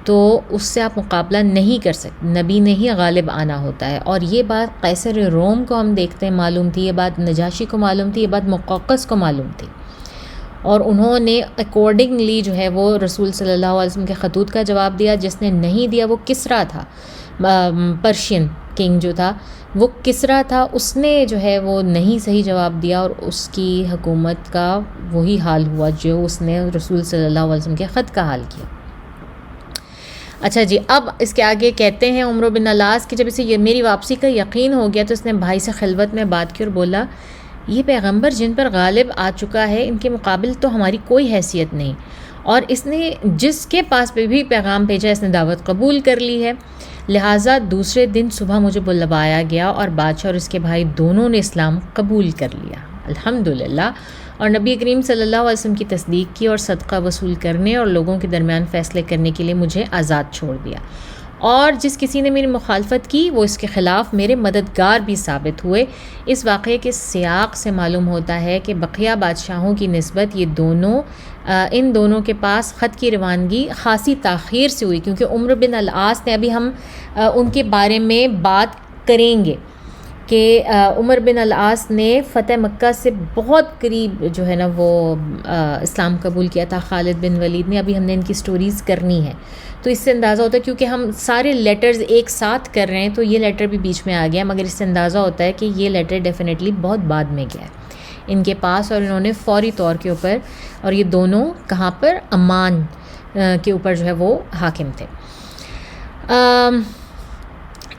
تو اس سے آپ مقابلہ نہیں کر سکتے، نبی نے ہی غالب آنا ہوتا ہے. اور یہ بات قیصر روم کو ہم دیکھتے ہیں معلوم تھی، یہ بات نجاشی کو معلوم تھی، یہ بات مقوقس کو معلوم تھی، اور انہوں نے اکارڈنگلی جو ہے وہ رسول صلی اللہ علیہ وسلم کے خطوط کا جواب دیا. جس نے نہیں دیا وہ کسرا تھا، پرشین کنگ جو تھا وہ کسرا تھا، اس نے جو ہے وہ نہیں صحیح جواب دیا اور اس کی حکومت کا وہی حال ہوا جو اس نے رسول صلی اللہ علیہ وسلم کے خط کا حال کیا. اچھا جی، اب اس کے آگے کہتے ہیں عمرو بن العاص کہ جب اسے یہ میری واپسی کا یقین ہو گیا تو اس نے بھائی سے خلوت میں بات کی اور بولا یہ پیغمبر جن پر غالب آ چکا ہے ان کے مقابل تو ہماری کوئی حیثیت نہیں، اور اس نے جس کے پاس پہ بھی پیغام بھیجا اس نے دعوت قبول کر لی ہے. لہٰذا دوسرے دن صبح مجھے بلوایا گیا اور بادشاہ اور اس کے بھائی دونوں نے اسلام قبول کر لیا الحمدللہ، اور نبی کریم صلی اللہ علیہ وسلم کی تصدیق کی اور صدقہ وصول کرنے اور لوگوں کے درمیان فیصلے کرنے کے لیے مجھے آزاد چھوڑ دیا. اور جس کسی نے میری مخالفت کی وہ اس کے خلاف میرے مددگار بھی ثابت ہوئے. اس واقعے کے سیاق سے معلوم ہوتا ہے کہ بقیہ بادشاہوں کی نسبت ان دونوں کے پاس خط کی روانگی خاصی تاخیر سے ہوئی، کیونکہ عمرو بن العاص نے ابھی ہم ان کے بارے میں بات کریں گے کہ عمر بن العاص نے فتح مکہ سے بہت قریب جو ہے نا وہ اسلام قبول کیا تھا. خالد بن ولید نے، ابھی ہم نے ان کی سٹوریز کرنی ہے تو اس سے اندازہ ہوتا ہے، کیونکہ ہم سارے لیٹرز ایک ساتھ کر رہے ہیں تو یہ لیٹر بھی بیچ میں آ گیا، مگر اس سے اندازہ ہوتا ہے کہ یہ لیٹر ڈیفینیٹلی بہت بعد میں گیا ہے ان کے پاس، اور انہوں نے فوری طور کے اوپر، اور یہ دونوں کہاں پر، عمان کے اوپر جو ہے وہ حاکم تھے. آم،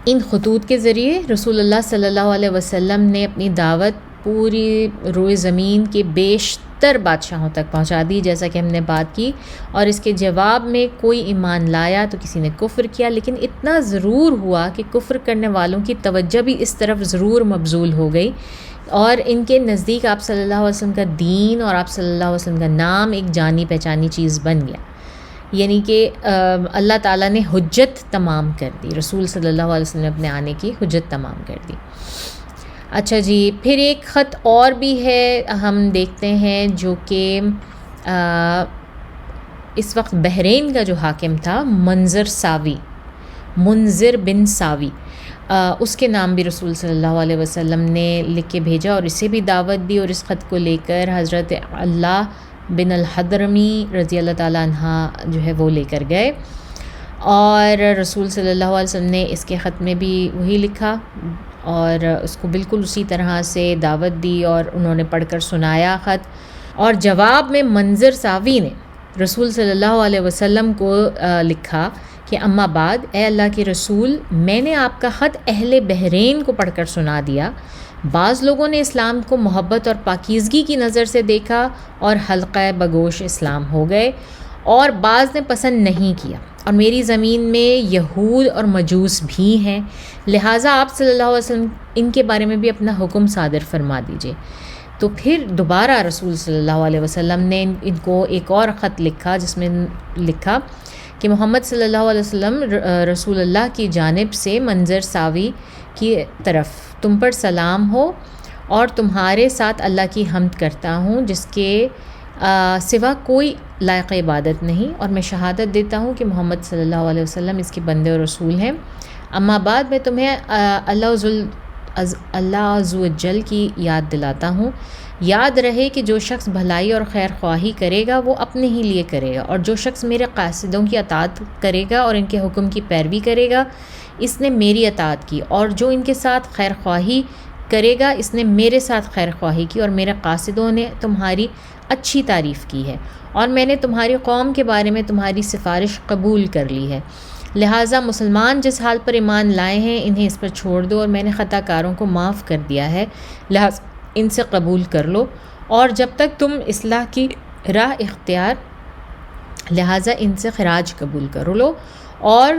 ان خطوط کے ذریعے رسول اللہ صلی اللہ علیہ وسلم نے اپنی دعوت پوری روئے زمین کے بیشتر بادشاہوں تک پہنچا دی، جیسا کہ ہم نے بات کی، اور اس کے جواب میں کوئی ایمان لایا تو کسی نے کفر کیا، لیکن اتنا ضرور ہوا کہ کفر کرنے والوں کی توجہ بھی اس طرف ضرور مبذول ہو گئی، اور ان کے نزدیک آپ صلی اللہ علیہ وسلم کا دین اور آپ صلی اللہ علیہ وسلم کا نام ایک جانی پہچانی چیز بن گیا، یعنی کہ اللہ تعالیٰ نے حجت تمام کر دی، رسول صلی اللہ علیہ وسلم نے اپنے آنے کی حجت تمام کر دی۔ اچھا جی، پھر ایک خط اور بھی ہے ہم دیکھتے ہیں، جو کہ اس وقت بحرین کا جو حاکم تھا منذر بن ساوی، اس کے نام بھی رسول صلی اللہ علیہ وسلم نے لکھ کے بھیجا اور اسے بھی دعوت دی، اور اس خط کو لے کر حضرت اللہ بن الحضرمی رضی اللہ تعالیٰ عنہ جو ہے وہ لے کر گئے، اور رسول صلی اللہ علیہ وسلم نے اس کے خط میں بھی وہی لکھا اور اس کو بالکل اسی طرح سے دعوت دی، اور انہوں نے پڑھ کر سنایا خط، اور جواب میں منظر ساوی نے رسول صلی اللہ علیہ وسلم کو لکھا کہ اما بعد، اے اللہ کے رسول، میں نے آپ کا خط اہل بحرین کو پڑھ کر سنا دیا، بعض لوگوں نے اسلام کو محبت اور پاکیزگی کی نظر سے دیکھا اور حلقہ بگوش اسلام ہو گئے، اور بعض نے پسند نہیں کیا، اور میری زمین میں یہود اور مجوس بھی ہیں، لہٰذا آپ صلی اللہ علیہ وسلم ان کے بارے میں بھی اپنا حکم صادر فرما دیجئے۔ تو پھر دوبارہ رسول صلی اللہ علیہ وسلم نے ان کو ایک اور خط لکھا، جس میں لکھا کہ محمد صلی اللہ علیہ وسلم رسول اللہ کی جانب سے منظر ساوی کی طرف تم پر سلام ہو، اور تمہارے ساتھ اللہ کی حمد کرتا ہوں جس کے سوا کوئی لائق عبادت نہیں، اور میں شہادت دیتا ہوں کہ محمد صلی اللہ علیہ وسلم اس کے بندے اور رسول ہیں۔ اما بعد، میں تمہیں اللہ عز و جل کی یاد دلاتا ہوں، یاد رہے کہ جو شخص بھلائی اور خیر خواہی کرے گا وہ اپنے ہی لیے کرے گا، اور جو شخص میرے قاصدوں کی اطاعت کرے گا اور ان کے حکم کی پیروی کرے گا اس نے میری اطاعت کی، اور جو ان کے ساتھ خیر خواہی کرے گا اس نے میرے ساتھ خیر خواہی کی، اور میرے قاصدوں نے تمہاری اچھی تعریف کی ہے، اور میں نے تمہاری قوم کے بارے میں تمہاری سفارش قبول کر لی ہے، لہٰذا مسلمان جس حال پر ایمان لائے ہیں انہیں اس پر چھوڑ دو، اور میں نے خطا کاروں کو معاف کر دیا ہے، لہٰذا ان سے قبول کر لو، اور جب تک تم اصلاح کی راہ لہٰذا ان سے خراج قبول کر لو، اور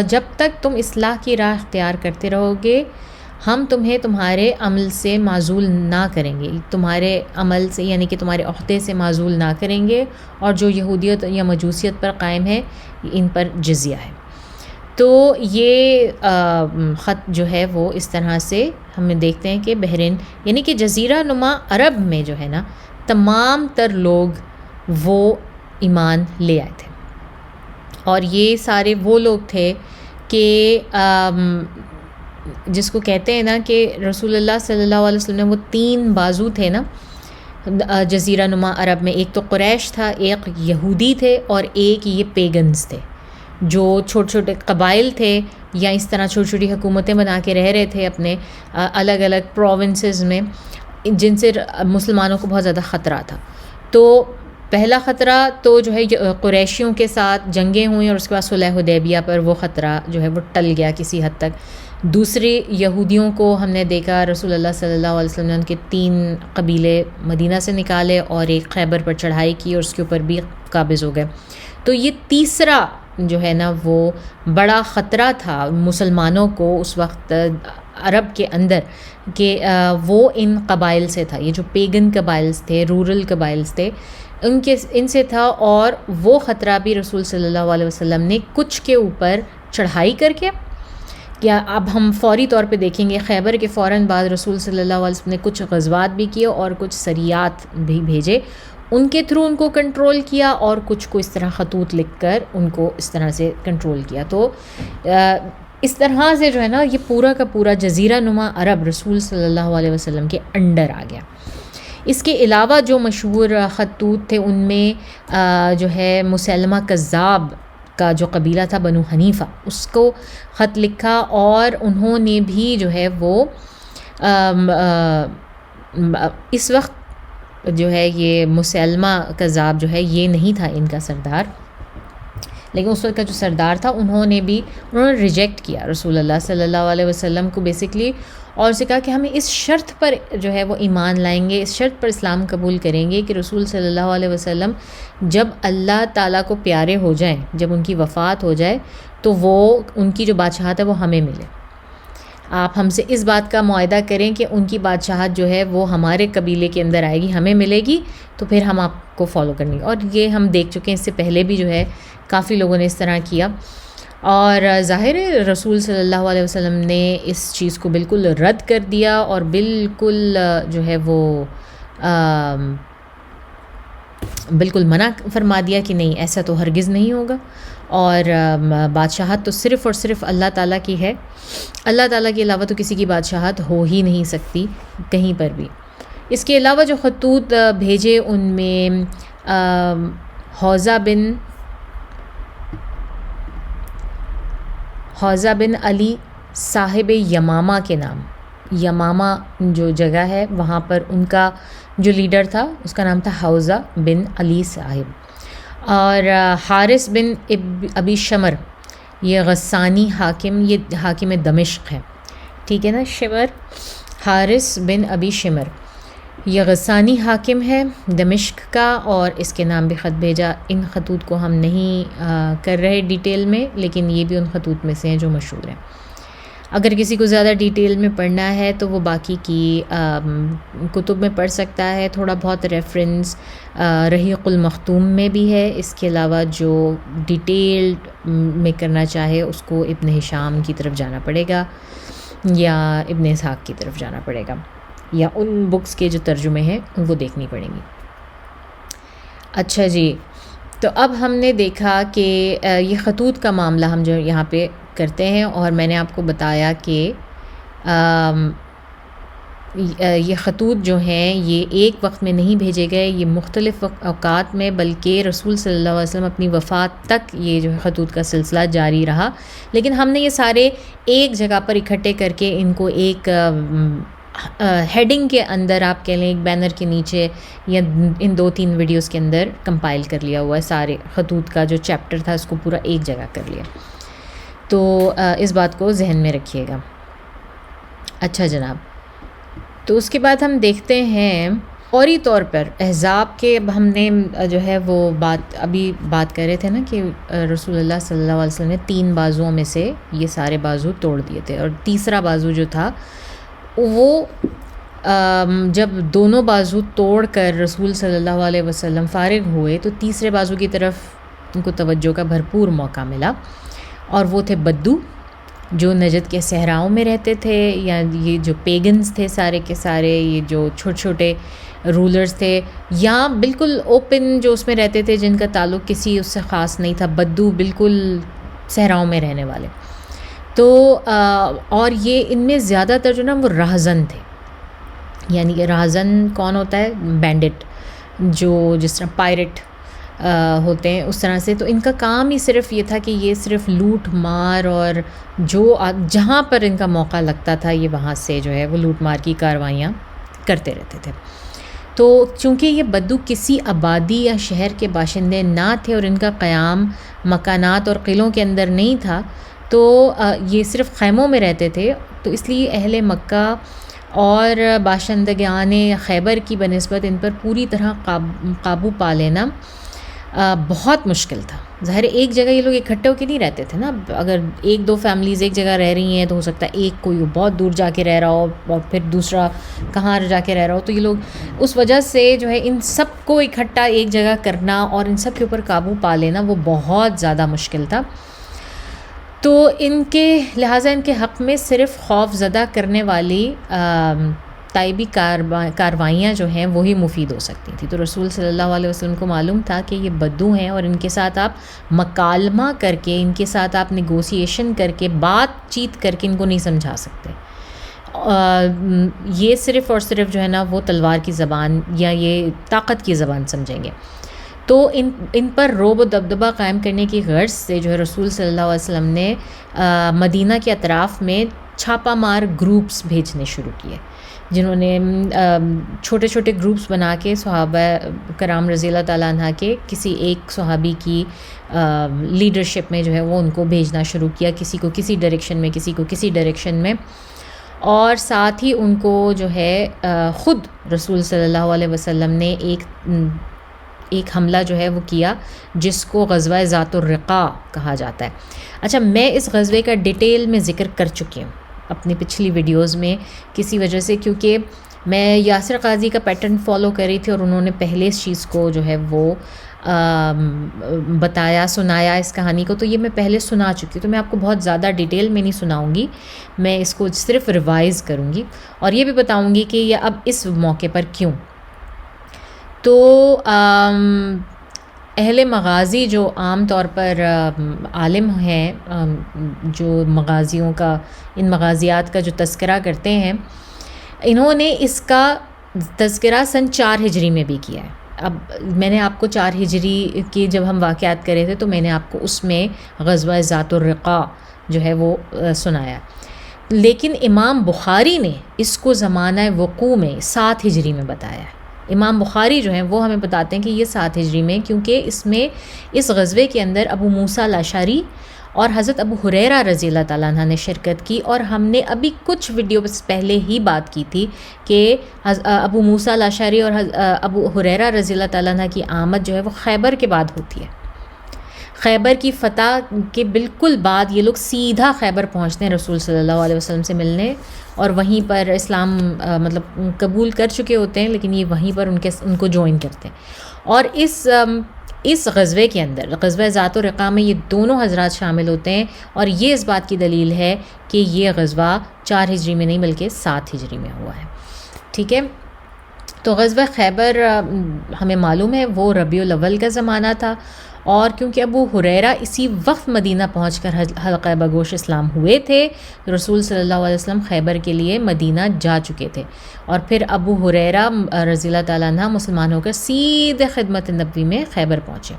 جب تک تم اصلاح کی راہ اختیار کرتے رہو گے ہم تمہیں تمہارے عمل سے معزول نہ کریں گے، تمہارے عمل سے یعنی کہ تمہارے عہدے سے معزول نہ کریں گے، اور جو یہودیت یا مجوسیت پر قائم ہے ان پر جزیہ ہے۔ تو یہ خط جو ہے وہ اس طرح سے ہم دیکھتے ہیں کہ بحرین یعنی کہ جزیرہ نما عرب میں جو ہے نا تمام تر لوگ وہ ایمان لے آئے تھے، اور یہ سارے وہ لوگ تھے کہ جس کو کہتے ہیں نا کہ رسول اللہ صلی اللہ علیہ وسلم نے وہ 3 بازو تھے نا جزیرہ نما عرب میں، ایک تو قریش تھا، ایک یہودی تھے، اور ایک یہ پیگنز تھے جو چھوٹے چھوٹے قبائل تھے یا اس طرح چھوٹی چھوٹی حکومتیں بنا کے رہ رہے تھے اپنے الگ الگ پروونسز میں، جن سے مسلمانوں کو بہت زیادہ خطرہ تھا۔ تو پہلا خطرہ تو جو ہے قریشیوں کے ساتھ جنگیں ہوئیں، اور اس کے بعد صلح حدیبیہ پر وہ خطرہ جو ہے وہ ٹل گیا کسی حد تک۔ دوسرے یہودیوں کو ہم نے دیکھا رسول اللہ صلی اللہ علیہ وسلم نے ان کے 3 قبیلے مدینہ سے نکالے اور ایک خیبر پر چڑھائی کی اور اس کے اوپر بھی قابض ہو گئے۔ تو یہ تیسرا جو ہے نا وہ بڑا خطرہ تھا مسلمانوں کو اس وقت عرب کے اندر کہ وہ ان قبائل سے تھا، یہ جو پیگن قبائلز تھے، رورل قبائلز تھے، ان سے تھا، اور وہ خطرہ بھی رسول صلی اللہ علیہ وسلم نے کچھ کے اوپر چڑھائی کر کے کیا اب ہم فوری طور پہ دیکھیں گے خیبر کے فوراً بعد رسول صلی اللہ علیہ وسلم نے کچھ غزوات بھی کیے اور کچھ سریات بھی بھیجے، ان کے تھرو ان کو کنٹرول کیا، اور کچھ کو اس طرح خطوط لکھ کر ان کو اس طرح سے کنٹرول کیا۔ تو اس طرح سے جو ہے نا یہ پورا کا پورا جزیرہ نما عرب رسول صلی اللہ علیہ وسلم کے انڈر آ گیا۔ اس کے علاوہ جو مشہور خطوط تھے ان میں جو ہے مسلمہ کذاب کا جو قبیلہ تھا بنو حنیفہ، اس کو خط لکھا، اور انہوں نے بھی جو ہے وہ اس وقت جو ہے یہ مسلمہ کذاب جو ہے یہ نہیں تھا ان کا سردار، لیکن اس وقت کا جو سردار تھا انہوں نے ریجیکٹ کیا رسول اللہ صلی اللہ علیہ وسلم کو بیسکلی، اور اسے کہا کہ ہم اس شرط پر جو ہے وہ ایمان لائیں گے، اس شرط پر اسلام قبول کریں گے کہ رسول صلی اللہ علیہ وسلم جب اللہ تعالیٰ کو پیارے ہو جائیں، جب ان کی وفات ہو جائے تو وہ ان کی جو بادشاہت ہے وہ ہمیں ملے. آپ ہم سے اس بات کا معاہدہ کریں کہ ان کی بادشاہت جو ہے وہ ہمارے قبیلے کے اندر آئے گی، ہمیں ملے گی، تو پھر ہم آپ کو فالو کریں گے. اور یہ ہم دیکھ چکے ہیں، اس سے پہلے بھی جو ہے کافی لوگوں نے اس طرح کیا. اور ظاہر ہے رسول صلی اللہ علیہ وسلم نے اس چیز کو بالکل رد کر دیا اور بالکل جو ہے وہ بالکل منع فرما دیا کہ نہیں، ایسا تو ہرگز نہیں ہوگا، اور بادشاہت تو صرف اور صرف اللہ تعالیٰ کی ہے، اللہ تعالیٰ کے علاوہ تو کسی کی بادشاہت ہو ہی نہیں سکتی کہیں پر بھی. اس کے علاوہ جو خطوط بھیجے ان میں حوزہ بن علی صاحب یمامہ کے نام، یمامہ جو جگہ ہے وہاں پر ان کا جو لیڈر تھا اس کا نام تھا حوزہ بن علی صاحب. اور حارث بن ابی شمر، یہ غسانی حاکم، یہ حاکم دمشق ہے، ٹھیک ہے نا، شمر، حارث بن ابی شمر، یہ غسانی حاکم ہے دمشق کا، اور اس کے نام بھی خط بھیجا. ان خطوط کو ہم نہیں کر رہے ڈیٹیل میں، لیکن یہ بھی ان خطوط میں سے ہیں جو مشہور ہیں. اگر کسی کو زیادہ ڈیٹیل میں پڑھنا ہے تو وہ باقی کی کتب میں پڑھ سکتا ہے. تھوڑا بہت ریفرنس رحیق المختوم میں بھی ہے. اس کے علاوہ جو ڈیٹیل میں کرنا چاہے اس کو ابن ہشام کی طرف جانا پڑے گا یا ابن اسحاق کی طرف جانا پڑے گا، یا ان بکس کے جو ترجمے ہیں وہ دیکھنی پڑیں گی. اچھا جی، تو اب ہم نے دیکھا کہ یہ خطوط کا معاملہ ہم جو یہاں پہ کرتے ہیں، اور میں نے آپ کو بتایا کہ یہ خطوط جو ہیں یہ ایک وقت میں نہیں بھیجے گئے، یہ مختلف اوقات میں، بلکہ رسول صلی اللہ علیہ وسلم اپنی وفات تک یہ جو ہے خطوط کا سلسلہ جاری رہا. لیکن ہم نے یہ سارے ایک جگہ پر اکٹھے کر کے ان کو ایک ہیڈنگ کے اندر، آپ کہہ لیں ایک بینر کے نیچے، یا ان 2-3 ویڈیوز کے اندر کمپائل کر لیا ہوا ہے. سارے خطوط کا جو چیپٹر تھا اس کو پورا ایک جگہ کر لیا. تو اس بات کو ذہن میں رکھیے گا. اچھا جناب، تو اس کے بعد ہم دیکھتے ہیں فوری طور پر احزاب کے. اب ہم نے جو ہے وہ ابھی بات کر رہے تھے نا کہ رسول اللہ صلی اللہ علیہ وسلم نے 3 بازوؤں میں سے یہ سارے بازو توڑ دیے تھے، اور تیسرا بازو جو تھا وہ جب دونوں بازو توڑ کر رسول صلی اللہ علیہ وسلم فارغ ہوئے تو تیسرے بازو کی طرف ان کو توجہ کا بھرپور موقع ملا، اور وہ تھے بدو جو نجد کے صحراؤں میں رہتے تھے، یا یہ جو پیگنز تھے سارے کے سارے، یہ جو چھوٹے چھوٹے رولرز تھے، یا بالکل اوپن جو اس میں رہتے تھے جن کا تعلق کسی اس سے خاص نہیں تھا، بدو بالکل صحراؤں میں رہنے والے. تو اور یہ ان میں زیادہ تر جو نا وہ راہزن تھے. یعنی کہ راہزن کون ہوتا ہے؟ بینڈٹ، جو جس طرح پائرٹ ہوتے ہیں اس طرح سے. تو ان کا کام ہی صرف یہ تھا کہ یہ صرف لوٹ مار، اور جو جہاں پر ان کا موقع لگتا تھا یہ وہاں سے جو ہے وہ لوٹ مار کی کاروائیاں کرتے رہتے تھے. تو چونکہ یہ بدو کسی آبادی یا شہر کے باشندے نہ تھے اور ان کا قیام مکانات اور قلعوں کے اندر نہیں تھا، تو یہ صرف خیموں میں رہتے تھے. تو اس لیے اہل مکہ اور باشندگان خیبر کی بنسبت ان پر پوری طرح قابو پا لینا بہت مشکل تھا. ظاہر ایک جگہ یہ لوگ اکٹھے ہو کے نہیں رہتے تھے نا. اگر 1-2 فیملیز ایک جگہ رہ رہی ہیں تو ہو سکتا ہے ایک کوئی بہت دور جا کے رہ رہا ہو اور پھر دوسرا کہاں جا کے رہ رہا ہو. تو یہ لوگ اس وجہ سے جو ہے ان سب کو اکٹھا ایک جگہ کرنا اور ان سب کے اوپر قابو پا لینا وہ بہت زیادہ مشکل تھا. تو ان کے لہٰذا ان کے حق میں صرف خوف زدہ کرنے والی طیبی کاروائیاں جو ہیں وہی مفید ہو سکتی تھیں. تو رسول صلی اللہ علیہ وسلم کو معلوم تھا کہ یہ بدو ہیں اور ان کے ساتھ آپ مکالمہ کر کے، ان کے ساتھ آپ نیگوسیشن کر کے، بات چیت کر کے ان کو نہیں سمجھا سکتے. یہ صرف اور صرف جو ہے نا وہ تلوار کی زبان یا یہ طاقت کی زبان سمجھیں گے. تو ان پر رعب و دبدبہ قائم کرنے کی غرض سے جو ہے رسول صلی اللہ علیہ وسلم نے مدینہ کے اطراف میں چھاپہ مار گروپس بھیجنے شروع کیے. جنہوں نے چھوٹے چھوٹے گروپس بنا کے صحابہ کرام رضی اللہ تعالیٰ عنہ کے کسی ایک صحابی کی لیڈرشپ میں جو ہے وہ ان کو بھیجنا شروع کیا، کسی کو کسی ڈائریکشن میں، کسی کو کسی ڈائریکشن میں، اور ساتھ ہی ان کو جو ہے خود رسول صلی اللہ علیہ وسلم نے ایک حملہ جو ہے وہ کیا جس کو غزوہ ذات الرقاع کہا جاتا ہے۔ اچھا، میں اس غزوے کا ڈیٹیل میں ذکر کر چکی ہوں اپنی پچھلی ویڈیوز میں، کسی وجہ سے کیونکہ میں یاسر قاضی کا پیٹرن فالو کر رہی تھی اور انہوں نے پہلے اس چیز کو جو ہے وہ بتایا، سنایا اس کہانی کو، تو یہ میں پہلے سنا چکی ہوں، تو میں آپ کو بہت زیادہ ڈیٹیل میں نہیں سناؤں گی، میں اس کو صرف ریوائز کروں گی اور یہ بھی بتاؤں گی کہ یہ اب اس موقع پر کیوں۔ تو اہل مغازی جو عام طور پر عالم ہیں، جو مغازیوں کا، ان مغازیات کا جو تذکرہ کرتے ہیں، انہوں نے اس کا تذکرہ سن 4 ہجری میں بھی کیا ہے۔ اب میں نے آپ کو 4 ہجری کی جب ہم واقعات کرے تھے تو میں نے آپ کو اس میں غزوہ ذات الرقاع جو ہے وہ سنایا، لیکن امام بخاری نے اس کو زمانہ وقوع میں 7 ہجری میں بتایا ہے۔ امام بخاری جو ہیں وہ ہمیں بتاتے ہیں کہ یہ 7 ہجری میں، کیونکہ اس غزوے کے اندر ابو موسیٰ الاشعری اور حضرت ابو ہریرہ رضی اللہ تعالیٰ عنہ نے شرکت کی، اور ہم نے ابھی کچھ ویڈیو پہلے ہی بات کی تھی کہ ابو موسیٰ الاشعری اور ابو ہریرہ رضی اللہ تعالیٰ عنہ کی آمد جو ہے وہ خیبر کے بعد ہوتی ہے۔ خیبر کی فتح کے بالکل بعد یہ لوگ سیدھا خیبر پہنچتے ہیں رسول صلی اللہ علیہ وسلم سے ملنے، اور وہیں پر اسلام مطلب قبول کر چکے ہوتے ہیں، لیکن یہ وہیں پر ان کو جوائن کرتے ہیں۔ اور اس غزوے کے اندر، غزوہ ذات الرقاع میں، یہ دونوں حضرات شامل ہوتے ہیں، اور یہ اس بات کی دلیل ہے کہ یہ غزوہ 4 ہجری میں نہیں بلکہ 7 ہجری میں ہوا ہے۔ ٹھیک ہے، تو غزوہ خیبر ہمیں معلوم ہے وہ ربیع الاول کا زمانہ تھا، اور کیونکہ ابو ہریرہ اسی وقت مدینہ پہنچ کر حلقہ بگوش اسلام ہوئے تھے، رسول صلی اللہ علیہ وسلم خیبر کے لیے مدینہ جا چکے تھے، اور پھر ابو ہریرہ رضی اللہ تعالیٰ عنہ مسلمان ہو کر سیدھے خدمت نبوی میں خیبر پہنچے۔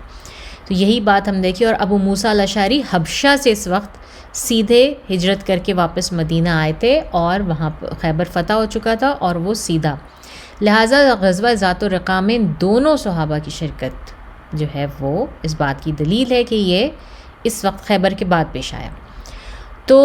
تو یہی بات ہم دیکھیں، اور ابو موسیٰ الاشعری حبشہ سے اس وقت سیدھے ہجرت کر کے واپس مدینہ آئے تھے، اور وہاں خیبر فتح ہو چکا تھا، اور وہ سیدھا، لہٰذا غزوہ ذات الرقاع میں دونوں صحابہ کی شرکت جو ہے وہ اس بات کی دلیل ہے کہ یہ اس وقت خیبر کے بعد پیش آیا۔ تو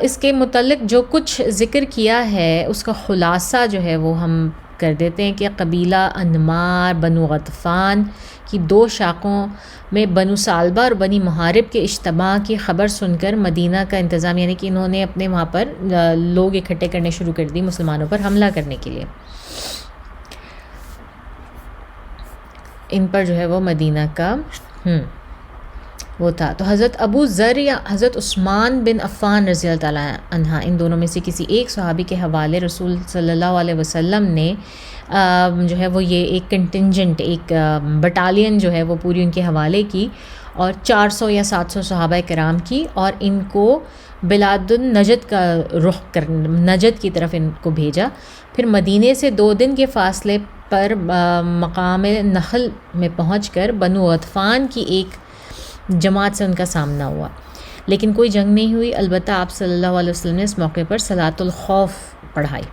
اس کے متعلق جو کچھ ذکر کیا ہے اس کا خلاصہ جو ہے وہ ہم کر دیتے ہیں کہ قبیلہ انمار بنو غطفان کی 2 شاخوں میں بنو سالبہ اور بنی محارب کے اجتماع کی خبر سن کر مدینہ کا انتظام، یعنی کہ انہوں نے اپنے وہاں پر لوگ اکٹھے کرنے شروع کر دی مسلمانوں پر حملہ کرنے کے لیے، ان پر جو ہے وہ مدینہ کا وہ تھا۔ تو حضرت ابو ذر یا حضرت عثمان بن عفان رضی اللہ تعالیٰ عنہ، ان دونوں میں سے کسی ایک صحابی کے حوالے رسول صلی اللہ علیہ وسلم نے جو ہے وہ یہ ایک کنٹنجنٹ، ایک بٹالین جو ہے وہ پوری ان کے حوالے کی، اور 400 یا 700 صحابہ کرام کی، اور ان کو بلاد النجد کا رخ نجد کی طرف ان کو بھیجا۔ پھر مدینے سے 2 دن کے فاصلے پر مقام نخل میں پہنچ کر بنو غطفان کی ایک جماعت سے ان کا سامنا ہوا، لیکن کوئی جنگ نہیں ہوئی۔ البتہ آپ صلی اللہ علیہ وسلم نے اس موقع پر صلاۃ الخوف پڑھائی،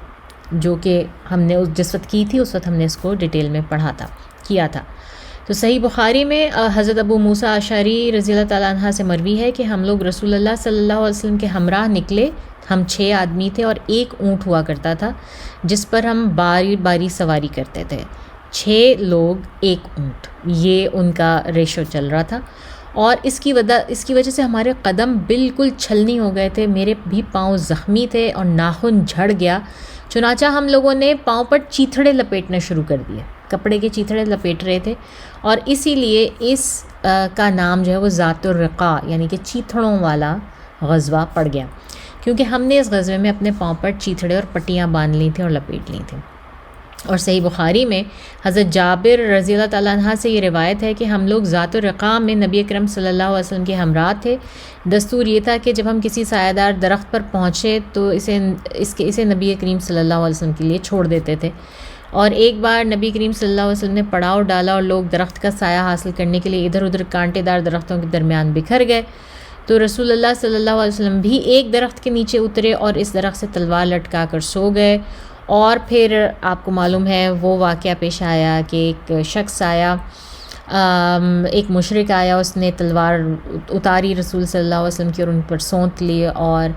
جو کہ ہم نے جس وقت کی تھی اس وقت ہم نے اس کو ڈیٹیل میں کیا تھا۔ تو صحیح بخاری میں حضرت ابو موسیٰ اشعری رضی اللہ تعالیٰ عنہ سے مروی ہے کہ ہم لوگ رسول اللہ صلی اللہ علیہ وسلم کے ہمراہ نکلے، ہم 6 آدمی تھے اور 1 اونٹ ہوا کرتا تھا جس پر ہم باری باری سواری کرتے تھے، 6 لوگ 1 اونٹ، یہ ان کا ریشو چل رہا تھا، اور اس کی وجہ سے ہمارے قدم بالکل چھلنی ہو گئے تھے، میرے بھی پاؤں زخمی تھے اور ناخن جھڑ گیا، چنانچہ ہم لوگوں نے پاؤں پر چیتھڑے لپیٹنا شروع کر دیے، کپڑے کے چیتھڑے لپیٹ رہے تھے، اور اسی لیے اس کا نام جو ہے وہ ذات الرقاع یعنی کہ چیتھڑوں والا غزوہ پڑ گیا، کیونکہ ہم نے اس غزوے میں اپنے پاؤں پر چیتھڑے اور پٹیاں باندھ لی تھیں اور لپیٹ لی تھیں۔ اور صحیح بخاری میں حضرت جابر رضی اللہ تعالیٰ عنہ سے یہ روایت ہے کہ ہم لوگ ذات الرقاع میں نبی اکرم صلی اللہ علیہ وسلم کے ہمراہ تھے۔ دستور یہ تھا کہ جب ہم کسی سایہ دار درخت پر پہنچے تو اسے نبی کریم صلی اللہ علیہ وسلم کے لیے چھوڑ دیتے تھے، اور ایک بار نبی کریم صلی اللہ علیہ وسلم نے پڑاؤ ڈالا اور لوگ درخت کا سایہ حاصل کرنے کے لیے ادھر ادھر کانٹے دار درختوں کے درمیان بکھر گئے، تو رسول اللہ صلی اللہ علیہ وسلم بھی ایک درخت کے نیچے اترے اور اس درخت سے تلوار لٹکا کر سو گئے، اور پھر آپ کو معلوم ہے وہ واقعہ پیش آیا کہ ایک شخص آیا، ایک مشرک آیا، اس نے تلوار اتاری رسول صلی اللہ علیہ وسلم کی اور ان پر سونت لی اور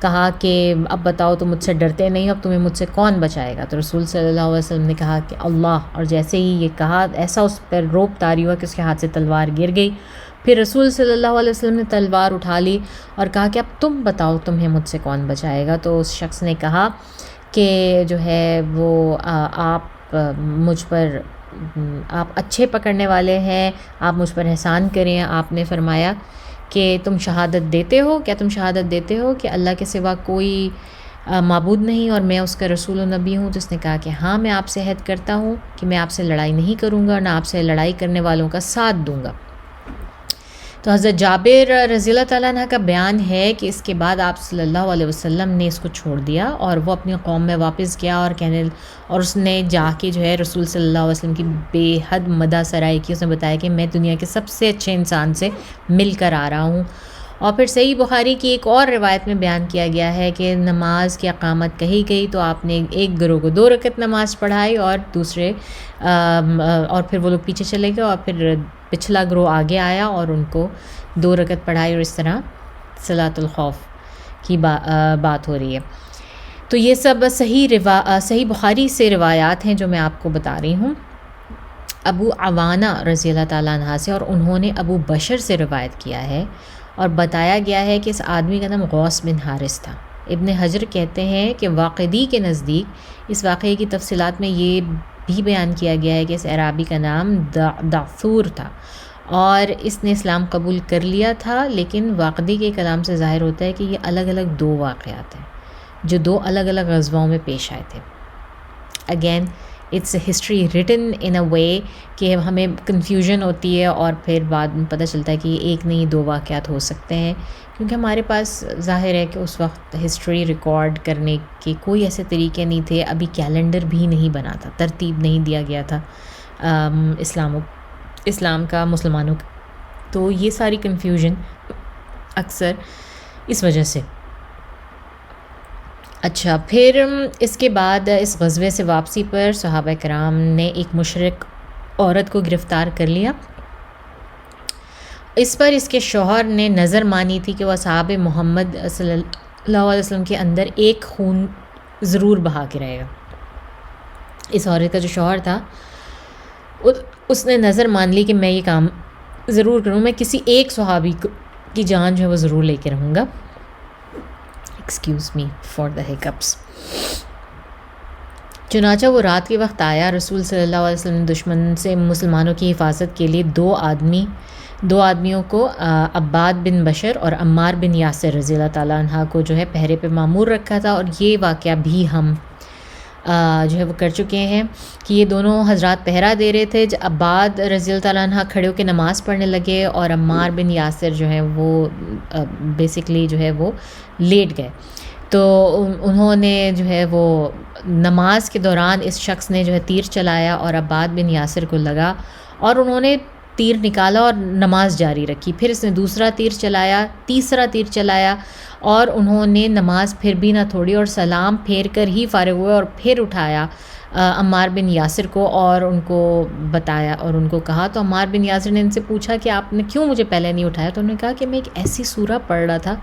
کہا کہ اب بتاؤ تم مجھ سے ڈرتے نہیں، اب تمہیں مجھ سے کون بچائے گا؟ تو رسول صلی اللہ علیہ وسلم نے کہا کہ اللہ، اور جیسے ہی یہ کہا ایسا اس پر روب طاری ہوا کہ اس کے ہاتھ سے تلوار گر گئی۔ پھر رسول صلی اللہ علیہ وسلم نے تلوار اٹھا لی اور کہا کہ اب تم بتاؤ تمہیں مجھ سے کون بچائے گا؟ تو اس شخص نے کہا کہ جو ہے وہ آپ مجھ پر آپ اچھے پکڑنے والے ہیں، آپ مجھ پر احسان کریں۔ آپ نے فرمایا کہ تم شہادت دیتے ہو، کیا تم شہادت دیتے ہو کہ اللہ کے سوا کوئی معبود نہیں اور میں اس کا رسول و نبی ہوں؟ تو اس نے کہا کہ ہاں، میں آپ سے عہد کرتا ہوں کہ میں آپ سے لڑائی نہیں کروں گا اور نہ آپ سے لڑائی کرنے والوں کا ساتھ دوں گا۔ تو حضرت جابر رضی اللہ تعالیٰ عنہ کا بیان ہے کہ اس کے بعد آپ صلی اللہ علیہ وسلم نے اس کو چھوڑ دیا اور وہ اپنی قوم میں واپس گیا اور اس نے جا کے جو ہے رسول صلی اللہ علیہ وسلم کی بے حد مدح سرائی کی۔ اس نے بتایا کہ میں دنیا کے سب سے اچھے انسان سے مل کر آ رہا ہوں۔ اور پھر صحیح بخاری کی ایک اور روایت میں بیان کیا گیا ہے کہ نماز کی اقامت کہی گئی تو آپ نے ایک گروہ کو 2 رکعت نماز پڑھائی اور دوسرے اور پھر وہ لوگ پیچھے چلے گئے اور پھر پچھلا گروہ آگے آیا اور ان کو 2 رکعت پڑھائی، اور اس طرح صلاۃ الخوف کی بات ہو رہی ہے۔ تو یہ سب صحیح بخاری سے روایات ہیں جو میں آپ کو بتا رہی ہوں ابو عوانہ رضی اللہ تعالیٰ عنہ سے، اور انہوں نے ابو بشر سے روایت کیا ہے اور بتایا گیا ہے کہ اس آدمی کا نام غوث بن حارث تھا۔ ابن حجر کہتے ہیں کہ واقدی کے نزدیک اس واقعے کی تفصیلات میں یہ بھی بیان کیا گیا ہے کہ اس اعرابی کا نام دعثور تھا اور اس نے اسلام قبول کر لیا تھا، لیکن واقدی کے کلام سے ظاہر ہوتا ہے کہ یہ الگ الگ 2 واقعات ہیں جو 2 الگ الگ غزووں میں پیش آئے تھے۔ Again it's a history written in a way کہ ہمیں کنفیوژن ہوتی ہے اور پھر بعد میں پتہ چلتا ہے کہ یہ ایک نہیں 2 واقعات ہو سکتے ہیں، کیونکہ ہمارے پاس ظاہر ہے کہ اس وقت ہسٹری ریکارڈ کرنے کے کوئی ایسے طریقے نہیں تھے، ابھی کیلنڈر بھی نہیں بنا تھا، ترتیب نہیں دیا گیا تھا اسلام کا، مسلمانوں کا، تو یہ ساری کنفیوژن اکثر اس وجہ سے۔ اچھا، پھر اس کے بعد اس غزوے سے واپسی پر صحابہ کرام نے ایک مشرک عورت کو گرفتار کر لیا۔ اس پر اس کے شوہر نے نظر مانی تھی کہ وہ اصحاب محمد صلی اللہ علیہ وسلم کے اندر ایک خون ضرور بہا کے رہے گا۔ اس عورت کا جو شوہر تھا اس نے نظر مان لی کہ میں یہ کام ضرور کروں، میں کسی ایک صحابی کی جان جو ہے وہ ضرور لے کے رہوں گا۔ Excuse me for the ہیکپس۔ چنانچہ وہ رات کے وقت آیا، رسول صلی اللہ علیہ وسلم نے دشمن سے مسلمانوں کی حفاظت کے لیے 2 آدمیوں کو عباد بن بشر اور عمار بن یاسر رضی اللہ تعالیٰ عنہ کو جو ہے پہرے پہ معمور رکھا تھا، اور یہ واقعہ بھی ہم جو ہے وہ کر چکے ہیں کہ یہ دونوں حضرات پہرا دے رہے تھے۔ عباد رضی اللہ تعالیٰ عنہ کھڑے ہو کے نماز پڑھنے لگے اور عمار بن یاسر جو ہے وہ بیسکلی جو ہے وہ لیٹ گئے۔ تو انہوں نے جو ہے وہ نماز کے دوران اس شخص نے جو ہے تیر چلایا اور عباد بن یاسر کو لگا اور انہوں نے تیر نکالا اور نماز جاری رکھی۔ پھر اس نے دوسرا تیر چلایا، تیسرا تیر چلایا اور انہوں نے نماز پھر بھی نہ توڑی اور سلام پھیر کر ہی فارغ ہوئے اور پھر اٹھایا عمار بن یاسر کو اور ان کو بتایا اور ان کو کہا۔ تو عمار بن یاسر نے ان سے پوچھا کہ آپ نے کیوں مجھے پہلے نہیں اٹھایا؟ تو انہوں نے کہا کہ میں ایک ایسی سورہ پڑھ رہا تھا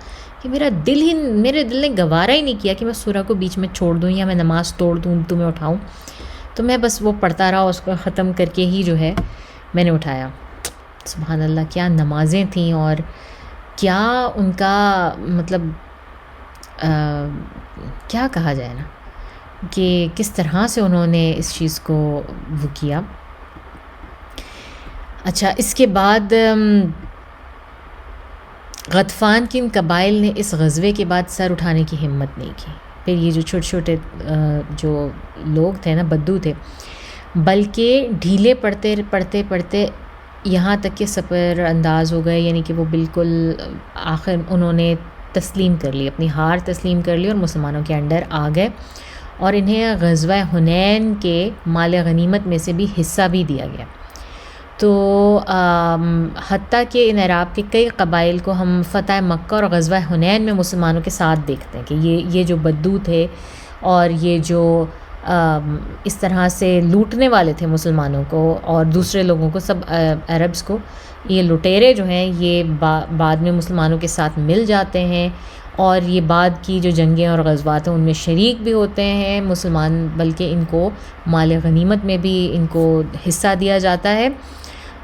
کہ میرے دل نے گوارا ہی نہیں کیا کہ میں سورہ کو بیچ میں چھوڑ دوں یا میں نماز توڑ دوں تمہیں اٹھاؤں، تو میں بس وہ پڑھتا رہا، اس کو ختم کر کے ہی جو ہے میں نے اٹھایا۔ سبحان اللہ، کیا نمازیں تھیں اور کیا ان کا مطلب کیا کہا جائے نا کہ کس طرح سے انہوں نے اس چیز کو وہ کیا۔ اچھا، اس کے بعد غطفان کی ان قبائل نے اس غزوے کے بعد سر اٹھانے کی ہمت نہیں کی۔ پھر یہ جو چھوٹے چھوٹے جو لوگ تھے نا، بدو تھے، بلکہ ڈھیلے پڑتے یہاں تک کہ سپر انداز ہو گئے، یعنی کہ وہ بالکل آخر انہوں نے تسلیم کر لی، اپنی ہار تسلیم کر لی اور مسلمانوں کے انڈر آ گئے، اور انہیں غزوہ حنین کے مال غنیمت میں سے بھی حصہ بھی دیا گیا۔ تو حتیٰ کہ ان عراب کے کئی قبائل کو ہم فتح مکہ اور غزوہ حنین میں مسلمانوں کے ساتھ دیکھتے ہیں کہ یہ جو بدو تھے اور یہ جو اس طرح سے لوٹنے والے تھے مسلمانوں کو اور دوسرے لوگوں کو، سب عربس کو. یہ لٹیرے جو ہیں یہ بعد میں مسلمانوں کے ساتھ مل جاتے ہیں اور یہ بعد کی جو جنگیں اور غزوات ہیں ان میں شریک بھی ہوتے ہیں مسلمان، بلکہ ان کو مال غنیمت میں بھی ان کو حصہ دیا جاتا ہے.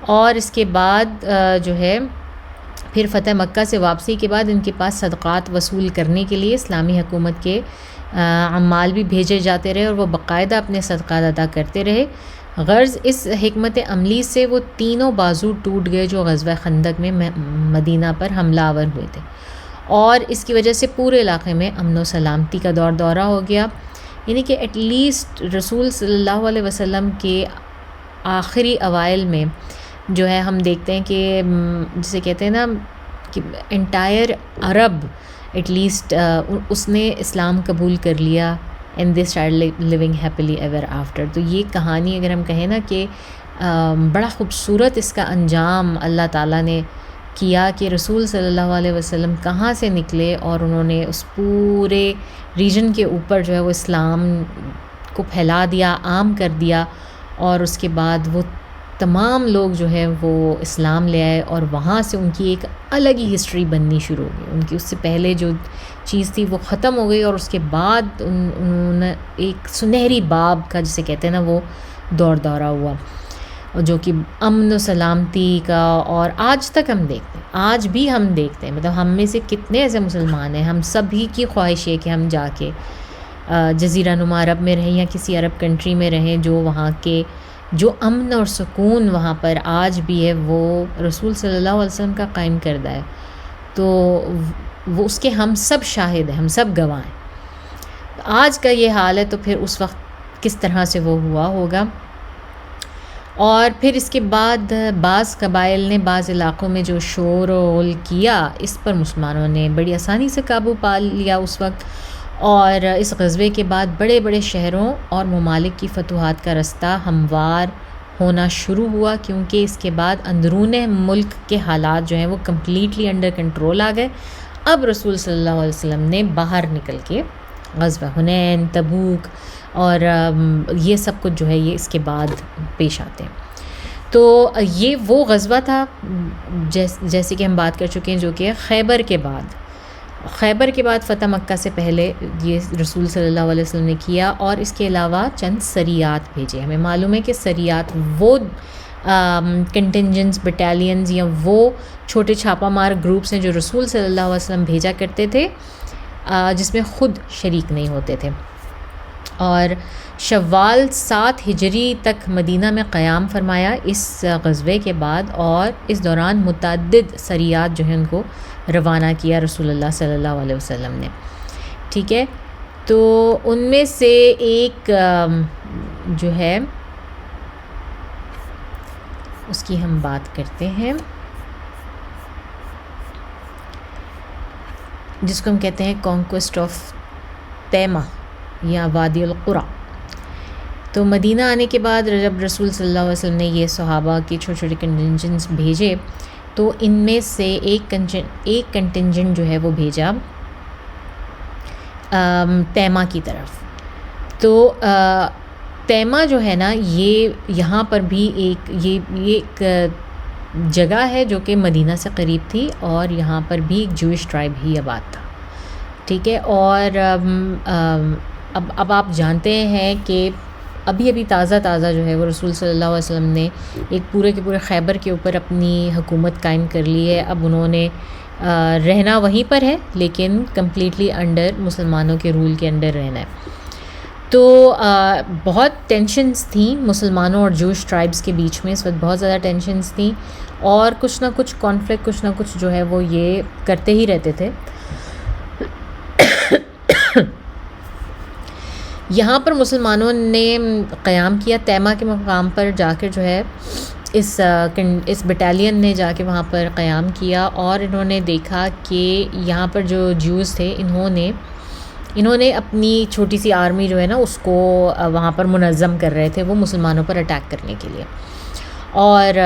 اور اس کے بعد جو ہے پھر فتح مکہ سے واپسی کے بعد ان کے پاس صدقات وصول کرنے کے لیے اسلامی حکومت کے عمال بھی بھیجے جاتے رہے اور وہ باقاعدہ اپنے صدقات ادا کرتے رہے. غرض اس حکمت عملی سے وہ تینوں بازو ٹوٹ گئے جو غزوہ خندق میں مدینہ پر حملہ آور ہوئے تھے، اور اس کی وجہ سے پورے علاقے میں امن و سلامتی کا دورہ ہو گیا. یعنی کہ ایٹ لیسٹ رسول صلی اللہ علیہ وسلم کے آخری اوائل میں جو ہے ہم دیکھتے ہیں کہ جسے کہتے ہیں نا کہ انٹائر عرب ایٹ لیسٹ اس نے اسلام قبول کر لیا and they start living happily ever after. تو یہ کہانی اگر ہم کہیں نا کہ بڑا خوبصورت اس کا انجام اللہ تعالیٰ نے کیا کہ رسول صلی اللہ علیہ وسلم کہاں سے نکلے اور انہوں نے اس پورے ریجن کے اوپر جو ہے وہ اسلام کو پھیلا دیا، عام کر دیا، اور اس کے بعد وہ تمام لوگ جو ہے وہ اسلام لے آئے اور وہاں سے ان کی ایک الگ ہی ہسٹری بننی شروع ہو گئی. ان کی اس سے پہلے جو چیز تھی وہ ختم ہو گئی اور اس کے بعد انہوں نے ایک سنہری باب کا جسے کہتے ہیں نا وہ دورہ ہوا، جو کہ امن و سلامتی کا. اور آج تک ہم دیکھتے ہیں، آج بھی ہم دیکھتے ہیں، مطلب ہم میں سے کتنے ایسے مسلمان ہیں، ہم سبھی کی خواہش ہے کہ ہم جا کے جزیرہ نما عرب میں رہیں یا کسی عرب کنٹری میں رہیں جو وہاں کے جو امن اور سکون وہاں پر آج بھی ہے وہ رسول صلی اللہ علیہ وسلم کا قائم کردہ ہے. تو وہ اس کے ہم سب شاہد ہیں، ہم سب گواہ ہیں. آج کا یہ حال ہے تو پھر اس وقت کس طرح سے وہ ہوا ہوگا. اور پھر اس کے بعد بعض قبائل نے بعض علاقوں میں جو شور و غل کیا اس پر مسلمانوں نے بڑی آسانی سے قابو پا لیا اس وقت. اور اس غزوے کے بعد بڑے بڑے شہروں اور ممالک کی فتوحات کا رستہ ہموار ہونا شروع ہوا، کیونکہ اس کے بعد اندرون ملک کے حالات جو ہیں وہ کمپلیٹلی انڈر کنٹرول آ گئے. اب رسول صلی اللہ علیہ وسلم نے باہر نکل کے غزوہ حنین، تبوک اور یہ سب کچھ جو ہے یہ اس کے بعد پیش آتے ہیں. تو یہ وہ غزوہ تھا جیسے کہ ہم بات کر چکے ہیں جو کہ خیبر کے بعد فتح مکہ سے پہلے یہ رسول صلی اللہ علیہ وسلم نے کیا. اور اس کے علاوہ چند سریات بھیجے. ہمیں معلوم ہے کہ سریات وہ کنٹنجنٹس، بٹالینز یا وہ چھوٹے چھاپہ مار گروپس ہیں جو رسول صلی اللہ علیہ وسلم بھیجا کرتے تھے جس میں خود شریک نہیں ہوتے تھے. اور شوال 7 ہجری تک مدینہ میں قیام فرمایا اس غزوے کے بعد، اور اس دوران متعدد سریات جو ہیں ان کو روانہ کیا رسول اللہ صلی اللہ علیہ وسلم نے. ٹھیک ہے، تو ان میں سے ایک جو ہے اس کی ہم بات کرتے ہیں جس کو ہم کہتے ہیں کانکوسٹ آف تیمہ یا وادی القریٰ. تو مدینہ آنے کے بعد جب رسول صلی اللہ علیہ وسلم نے یہ صحابہ کے چھوٹے چھوٹے کنٹنجنٹس بھیجے تو ان میں سے ایک کنٹنجنٹ جو ہے وہ بھیجا تیمہ کی طرف. تو تیمہ جو ہے نا یہ یہاں پر بھی ایک جگہ ہے جو کہ مدینہ سے قریب تھی، اور یہاں پر بھی ایک جوئش ٹرائب ہی آباد تھا. ٹھیک ہے، اور اب آپ جانتے ہیں کہ ابھی تازہ جو ہے وہ رسول صلی اللہ علیہ وسلم نے ایک پورے کے پورے خیبر کے اوپر اپنی حکومت قائم کر لی ہے. اب انہوں نے رہنا وہیں پر ہے لیکن کمپلیٹلی انڈر مسلمانوں کے رول کے انڈر رہنا ہے. تو بہت ٹینشنز تھیں مسلمانوں اور جوش ٹرائبس کے بیچ میں، اس وقت بہت زیادہ ٹینشنز تھیں، اور کچھ نہ کچھ کانفلکٹ کچھ نہ کچھ جو ہے وہ یہ کرتے ہی رہتے تھے. یہاں پر مسلمانوں نے قیام کیا تیمہ کے مقام پر جا کر جو ہے اس بٹالین نے جا کے وہاں پر قیام کیا، اور انہوں نے دیکھا کہ یہاں پر جو جوز تھے انہوں نے اپنی چھوٹی سی آرمی جو ہے نا اس کو وہاں پر منظم کر رہے تھے وہ مسلمانوں پر اٹیک کرنے کے لیے. اور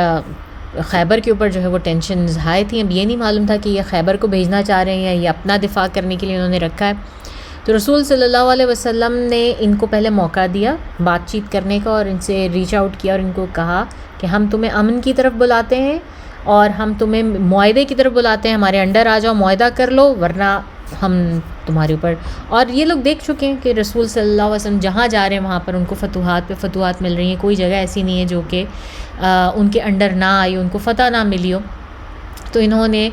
خیبر کے اوپر جو ہے وہ ٹینشنز ہائی تھیں. اب یہ نہیں معلوم تھا کہ یہ خیبر کو بھیجنا چاہ رہے ہیں یا یہ اپنا دفاع کرنے کے لیے انہوں نے رکھا ہے. تو رسول صلی اللہ علیہ وسلم نے ان کو پہلے موقع دیا بات چیت کرنے کا، اور ان سے ریچ آؤٹ کیا اور ان کو کہا کہ ہم تمہیں امن کی طرف بلاتے ہیں اور ہم تمہیں معاہدے کی طرف بلاتے ہیں، ہمارے انڈر آ جاؤ، معاہدہ کر لو، ورنہ ہم تمہارے اوپر. اور یہ لوگ دیکھ چکے ہیں کہ رسول صلی اللہ علیہ وسلم جہاں جا رہے ہیں وہاں پر ان کو فتوحات پہ فتوحات مل رہی ہیں. کوئی جگہ ایسی نہیں ہے جو کہ ان کے انڈر نہ آئی، ان کو فتح نہ ملی ہو. تو انہوں نے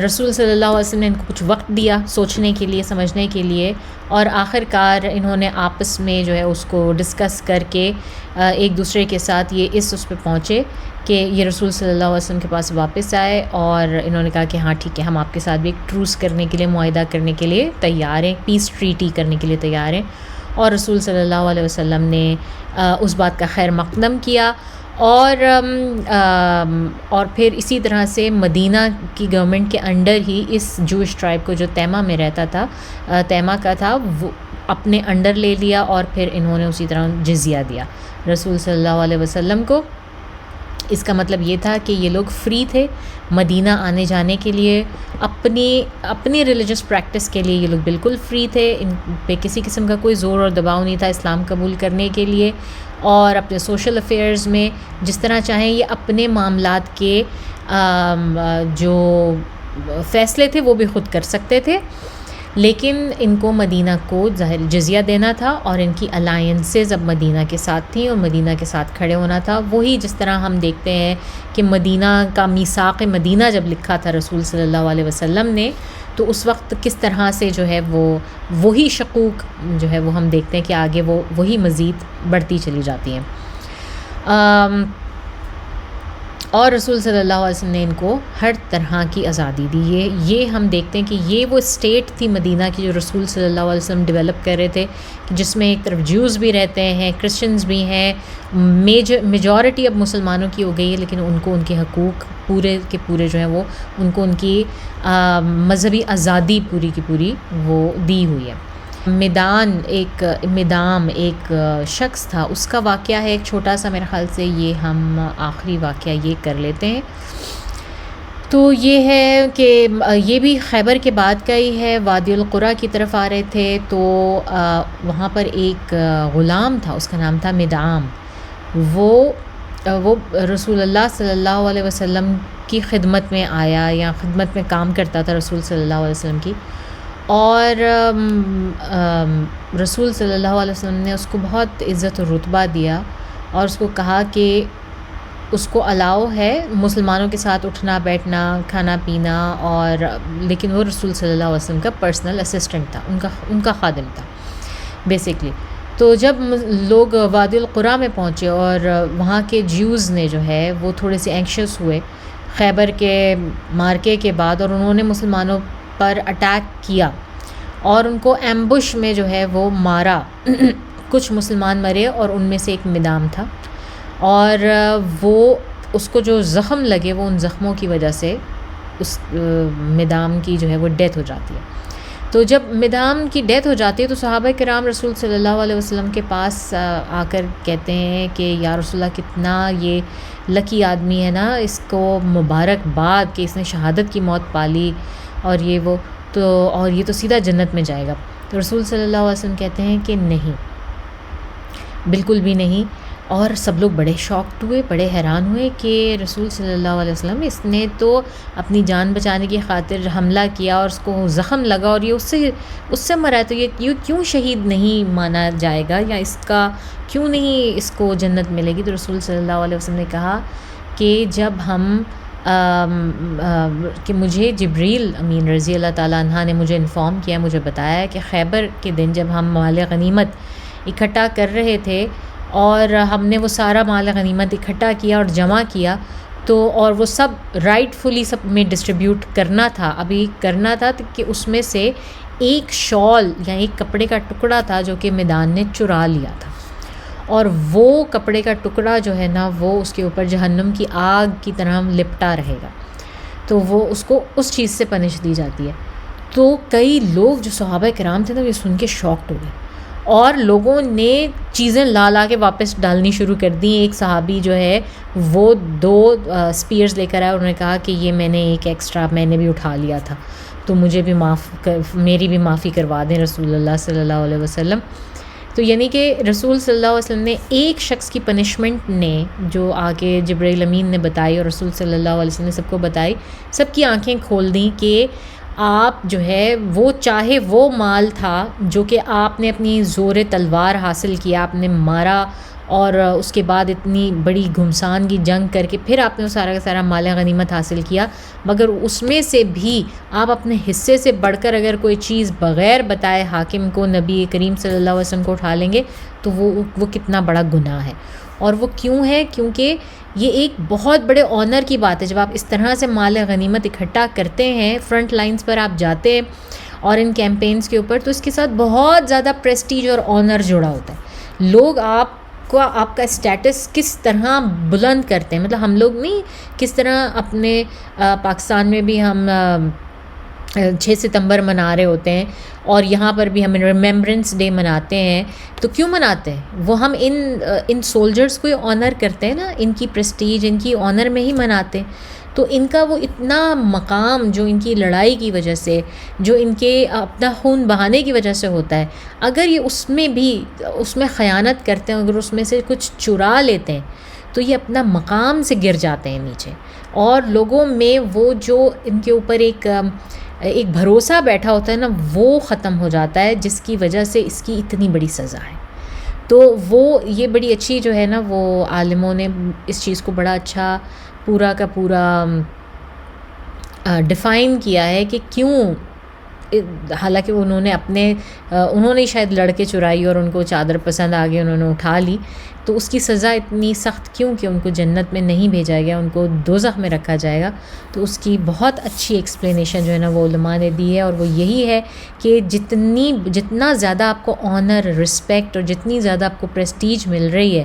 رسول صلی اللہ علیہ وسلم نے ان کو کچھ وقت دیا سوچنے کے لیے، سمجھنے کے لیے، اور آخر کار انہوں نے آپس میں جو ہے اس کو ڈسکس کر کے ایک دوسرے کے ساتھ یہ اس پہ پہنچے کہ یہ رسول صلی اللہ علیہ وسلم کے پاس واپس آئے، اور انہوں نے کہا کہ ہاں ٹھیک ہے، ہم آپ کے ساتھ بھی ایک ٹروس کرنے کے لیے، معاہدہ کرنے کے لیے تیار ہیں، پیس ٹریٹی کرنے کے لیے تیار ہیں. اور رسول صلی اللہ علیہ وسلم نے اس بات کا خیر مقدم کیا. اور پھر اسی طرح سے مدینہ کی گورنمنٹ کے انڈر ہی اس جوش ٹرائب کو جو تیمہ میں رہتا تھا، تیمہ کا تھا، وہ اپنے انڈر لے لیا، اور پھر انہوں نے اسی طرح جزیہ دیا رسول صلی اللہ علیہ وسلم کو. اس کا مطلب یہ تھا کہ یہ لوگ فری تھے مدینہ آنے جانے کے لیے، اپنی ریلیجس پریکٹس کے لیے یہ لوگ بالکل فری تھے. ان پہ کسی قسم کا کوئی زور اور دباؤ نہیں تھا اسلام قبول کرنے کے لیے، اور اپنے سوشل افیئرز میں جس طرح چاہیں یہ اپنے معاملات کے جو فیصلے تھے وہ بھی خود کر سکتے تھے. لیکن ان کو مدینہ کو ظاہر جزیہ دینا تھا، اور ان کی الائنسز اب مدینہ کے ساتھ تھیں اور مدینہ کے ساتھ کھڑے ہونا تھا. وہی جس طرح ہم دیکھتے ہیں کہ مدینہ کا میثاق مدینہ جب لکھا تھا رسول صلی اللہ علیہ وسلم نے، تو اس وقت کس طرح سے جو ہے وہی شقوق جو ہے وہ ہم دیکھتے ہیں کہ آگے وہی مزید بڑھتی چلی جاتی ہیں. اور رسول صلی اللہ علیہ وسلم نے ان کو ہر طرح کی آزادی دی. یہ ہم دیکھتے ہیں کہ یہ وہ اسٹیٹ تھی مدینہ کی جو رسول صلی اللہ علیہ وسلم ڈیولپ کر رہے تھے، کہ جس میں ایک طرف جیوز بھی رہتے ہیں، کرسچنز بھی ہیں، میجورٹی اب مسلمانوں کی ہو گئی ہے، لیکن ان کو ان کے حقوق پورے کے پورے جو ہیں وہ ان کو ان کی مذہبی آزادی پوری کی پوری وہ دی ہوئی ہے. مدام ایک شخص تھا، اس کا واقعہ ہے ایک چھوٹا سا، میرے خیال سے یہ ہم آخری واقعہ یہ کر لیتے ہیں. تو یہ ہے کہ یہ بھی خیبر کے بعد کا ہی ہے. وادی القریٰ کی طرف آ رہے تھے تو وہاں پر ایک غلام تھا، اس کا نام تھا مدعام. وہ رسول اللہ صلی اللہ علیہ وسلم کی خدمت میں آیا، یا خدمت میں کام کرتا تھا رسول صلی اللہ علیہ وسلم کی. اور رسول صلی اللہ علیہ وسلم نے اس کو بہت عزت و رتبہ دیا، اور اس کو کہا کہ اس کو الاؤ ہے مسلمانوں کے ساتھ اٹھنا بیٹھنا، کھانا پینا، اور لیکن وہ رسول صلی اللہ علیہ وسلم کا پرسنل اسسٹنٹ تھا، ان کا خادم تھا بیسکلی. تو جب لوگ وادی القریٰ میں پہنچے اور وہاں کے جیوز نے جو ہے وہ تھوڑے سے اینکشس ہوئے خیبر کے مارکے کے بعد، اور انہوں نے مسلمانوں پر اٹیک کیا اور ان کو ایمبش میں جو ہے وہ مارا. کچھ مسلمان مرے اور ان میں سے ایک مدام تھا، اور وہ اس کو جو زخم لگے وہ ان زخموں کی وجہ سے اس مدام کی جو ہے وہ ڈیتھ ہو جاتی ہے. تو جب مدام کی ڈیتھ ہو جاتی ہے تو صحابہ کرام رسول صلی اللہ علیہ وسلم کے پاس آ کر کہتے ہیں کہ یا رسول اللہ کتنا یہ لکی آدمی ہے نا، اس کو مبارک باد کہ اس نے شہادت کی موت پالی، اور یہ تو سیدھا جنت میں جائے گا. تو رسول صلی اللہ علیہ وسلم کہتے ہیں کہ نہیں، بالکل بھی نہیں. اور سب لوگ بڑے شاکڈ ہوئے، بڑے حیران ہوئے کہ رسول صلی اللہ علیہ وسلم اس نے تو اپنی جان بچانے کی خاطر حملہ کیا اور اس کو زخم لگا، اور یہ اس سے مرا ہے، تو یہ کیوں شہید نہیں مانا جائے گا، یا اس کا کیوں نہیں اس کو جنت ملے گی. تو رسول صلی اللہ علیہ وسلم نے کہا کہ جب کہ مجھے جبریل امین رضی اللہ تعالیٰ عنہ نے مجھے انفارم کیا، مجھے بتایا کہ خیبر کے دن جب ہم مال غنیمت اکٹھا کر رہے تھے اور ہم نے وہ سارا مال غنیمت اکٹھا کیا اور جمع کیا، تو اور وہ سب رائٹ فلی سب میں ڈسٹریبیوٹ کرنا تھا کہ اس میں سے ایک شال یا ایک کپڑے کا ٹکڑا تھا جو کہ میدان نے چرا لیا تھا، اور وہ کپڑے کا ٹکڑا جو ہے نا وہ اس کے اوپر جہنم کی آگ کی طرح لپٹا رہے گا، تو وہ اس کو اس چیز سے پنش دی جاتی ہے. تو کئی لوگ جو صحابہ کرام تھے نا یہ سن کے شاکڈ ہو گئے، اور لوگوں نے چیزیں لا کے واپس ڈالنی شروع کر دیں. ایک صحابی جو ہے وہ 2 اسپیئرز لے کر آیا, انہوں نے کہا کہ یہ میں نے ایک ایکسٹرا میں نے بھی اٹھا لیا تھا, تو مجھے بھی میری بھی معافی کروا دیں رسول اللہ صلی اللہ علیہ وسلم. تو یعنی کہ رسول صلی اللہ علیہ وسلم نے ایک شخص کی پنشمنٹ نے جو آگے جبرائیل امین نے بتائی اور رسول صلی اللہ علیہ وسلم نے سب کو بتائی, سب کی آنکھیں کھول دیں کہ آپ جو ہے وہ چاہے وہ مال تھا جو کہ آپ نے اپنی زور تلوار حاصل کیا, آپ نے مارا اور اس کے بعد اتنی بڑی گھمسان کی جنگ کر کے پھر آپ نے وہ سارا کا سارا مال غنیمت حاصل کیا, مگر اس میں سے بھی آپ اپنے حصے سے بڑھ کر اگر کوئی چیز بغیر بتائے حاکم کو, نبی کریم صلی اللہ علیہ وسلم کو اٹھا لیں گے تو وہ کتنا بڑا گناہ ہے. اور وہ کیوں ہے؟ کیونکہ یہ ایک بہت بڑے آنر کی بات ہے. جب آپ اس طرح سے مال غنیمت اکٹھا کرتے ہیں, فرنٹ لائنز پر آپ جاتے ہیں اور ان کیمپینز کے اوپر, تو اس کے ساتھ بہت زیادہ پریسٹیج اور آنر جڑا ہوتا ہے. لوگ آپ کا اسٹیٹس کس طرح بلند کرتے ہیں, مطلب ہم لوگ نہیں کس طرح اپنے پاکستان میں بھی ہم 6 ستمبر منا رہے ہوتے ہیں اور یہاں پر بھی ہم ریمیمبرنس ڈے مناتے ہیں. تو کیوں مناتے ہیں؟ وہ ہم ان سولجرز کو آنر کرتے ہیں نا, ان کی پریسٹیج ان کی آنر میں ہی مناتے ہیں. تو ان کا وہ اتنا مقام جو ان کی لڑائی کی وجہ سے, جو ان کے اپنا خون بہانے کی وجہ سے ہوتا ہے, اگر یہ اس میں خیانت کرتے ہیں, اگر اس میں سے کچھ چرا لیتے ہیں تو یہ اپنا مقام سے گر جاتے ہیں نیچے, اور لوگوں میں وہ جو ان کے اوپر ایک بھروسہ بیٹھا ہوتا ہے نا, وہ ختم ہو جاتا ہے, جس کی وجہ سے اس کی اتنی بڑی سزا ہے. تو وہ یہ بڑی اچھی جو ہے نا, وہ عالموں نے اس چیز کو بڑا اچھا پورا کا پورا ڈیفائن کیا ہے کہ کیوں, حالانکہ انہوں نے شاید لڑکے چرائی اور ان کو چادر پسند آ گئی, انہوں نے اٹھا لی, تو اس کی سزا اتنی سخت کیوں کہ ان کو جنت میں نہیں بھیجا گیا, ان کو دوزخ میں رکھا جائے گا. تو اس کی بہت اچھی ایکسپلینیشن جو ہے نا وہ علماء نے دی ہے, اور وہ یہی ہے کہ جتنا زیادہ آپ کو آنر, رسپیکٹ اور جتنی زیادہ آپ کو پریسٹیج مل رہی ہے,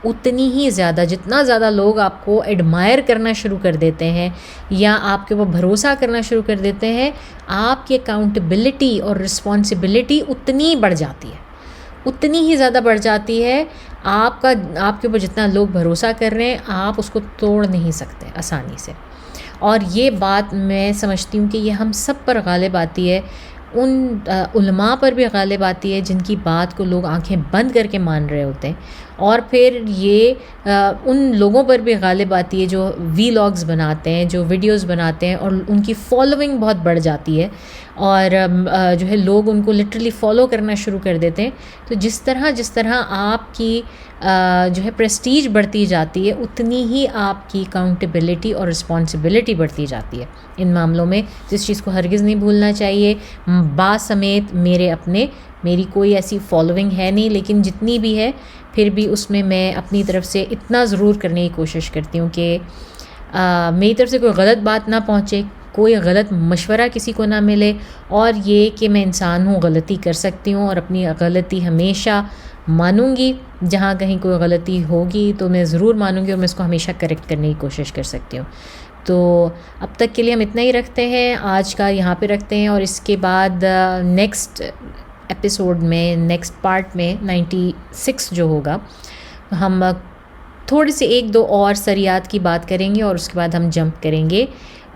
اتنی ہی زیادہ جتنا زیادہ لوگ آپ کو ایڈمائر کرنا شروع کر دیتے ہیں یا آپ کے اوپر بھروسہ کرنا شروع کر دیتے ہیں, آپ کی اکاؤنٹیبلٹی اور رسپانسبلٹی اتنی بڑھ جاتی ہے, اتنی ہی زیادہ بڑھ جاتی ہے. آپ کے اوپر جتنا لوگ بھروسہ کر رہے ہیں, آپ اس کو توڑ نہیں سکتے آسانی سے. اور یہ بات میں سمجھتی ہوں کہ یہ ہم سب پر غالب آتی ہے, ان علماء پر بھی غالب آتی ہے جن کی بات کو لوگ آنکھیں بند کر کے مان رہے ہوتے ہیں, اور پھر یہ ان لوگوں پر بھی غالب آتی ہے جو ویلاگز بناتے ہیں, جو ویڈیوز بناتے ہیں, اور ان کی فالوئنگ بہت بڑھ جاتی ہے, اور جو ہے لوگ ان کو لٹرلی فالو کرنا شروع کر دیتے ہیں. تو جس طرح آپ کی جو ہے پریسٹیج بڑھتی جاتی ہے, اتنی ہی آپ کی اکاؤنٹیبلٹی اور رسپانسبلٹی بڑھتی جاتی ہے ان معاملوں میں. جس چیز کو ہرگز نہیں بھولنا چاہیے. سمیت میری کوئی ایسی فالوئنگ ہے نہیں, لیکن جتنی بھی ہے پھر بھی اس میں اپنی طرف سے اتنا ضرور کرنے کی کوشش کرتی ہوں کہ میری طرف سے کوئی غلط بات نہ پہنچے, کوئی غلط مشورہ کسی کو نہ ملے, اور یہ کہ میں انسان ہوں, غلطی کر سکتی ہوں, اور اپنی غلطی ہمیشہ مانوں گی. جہاں کہیں کوئی غلطی ہوگی تو میں ضرور مانوں گی, اور میں اس کو ہمیشہ کریکٹ کرنے کی کوشش کر سکتی ہوں. تو اب تک کے لیے ہم اتنا ہی رکھتے ہیں, آج کا یہاں پہ رکھتے ہیں, اور اس کے بعد نیکسٹ ایپیسوڈ میں, نیکسٹ پارٹ میں 96 جو ہوگا, ہم تھوڑی سی 1-2 اور سریات کی بات کریں گے, اور اس کے بعد ہم جمپ کریں گے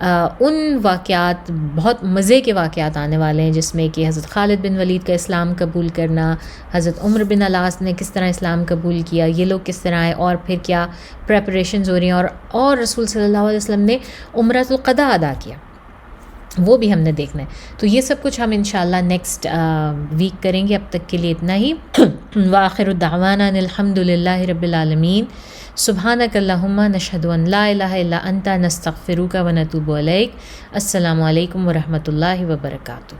ان واقعات, بہت مزے کے واقعات آنے والے ہیں, جس میں کہ حضرت خالد بن ولید کا اسلام قبول کرنا, حضرت عمر بن العاص نے کس طرح اسلام قبول کیا, یہ لوگ کس طرح آئے, اور پھر کیا پریپریشنز ہو رہی ہیں, اور رسول صلی اللہ علیہ وسلم نے عمرۃ القضاء ادا کیا, وہ بھی ہم نے دیکھنا ہے. تو یہ سب کچھ ہم انشاءاللہ نیکسٹ ویک کریں گے. اب تک کے لیے اتنا ہی. وآخر دعوانا ان الحمد للہ رب العالمین. سبحانک اللہم نشہد ان لا الہ الا انت نستغفرک ونتوب الیک. السلام علیکم ورحمۃ اللہ وبرکاتہ.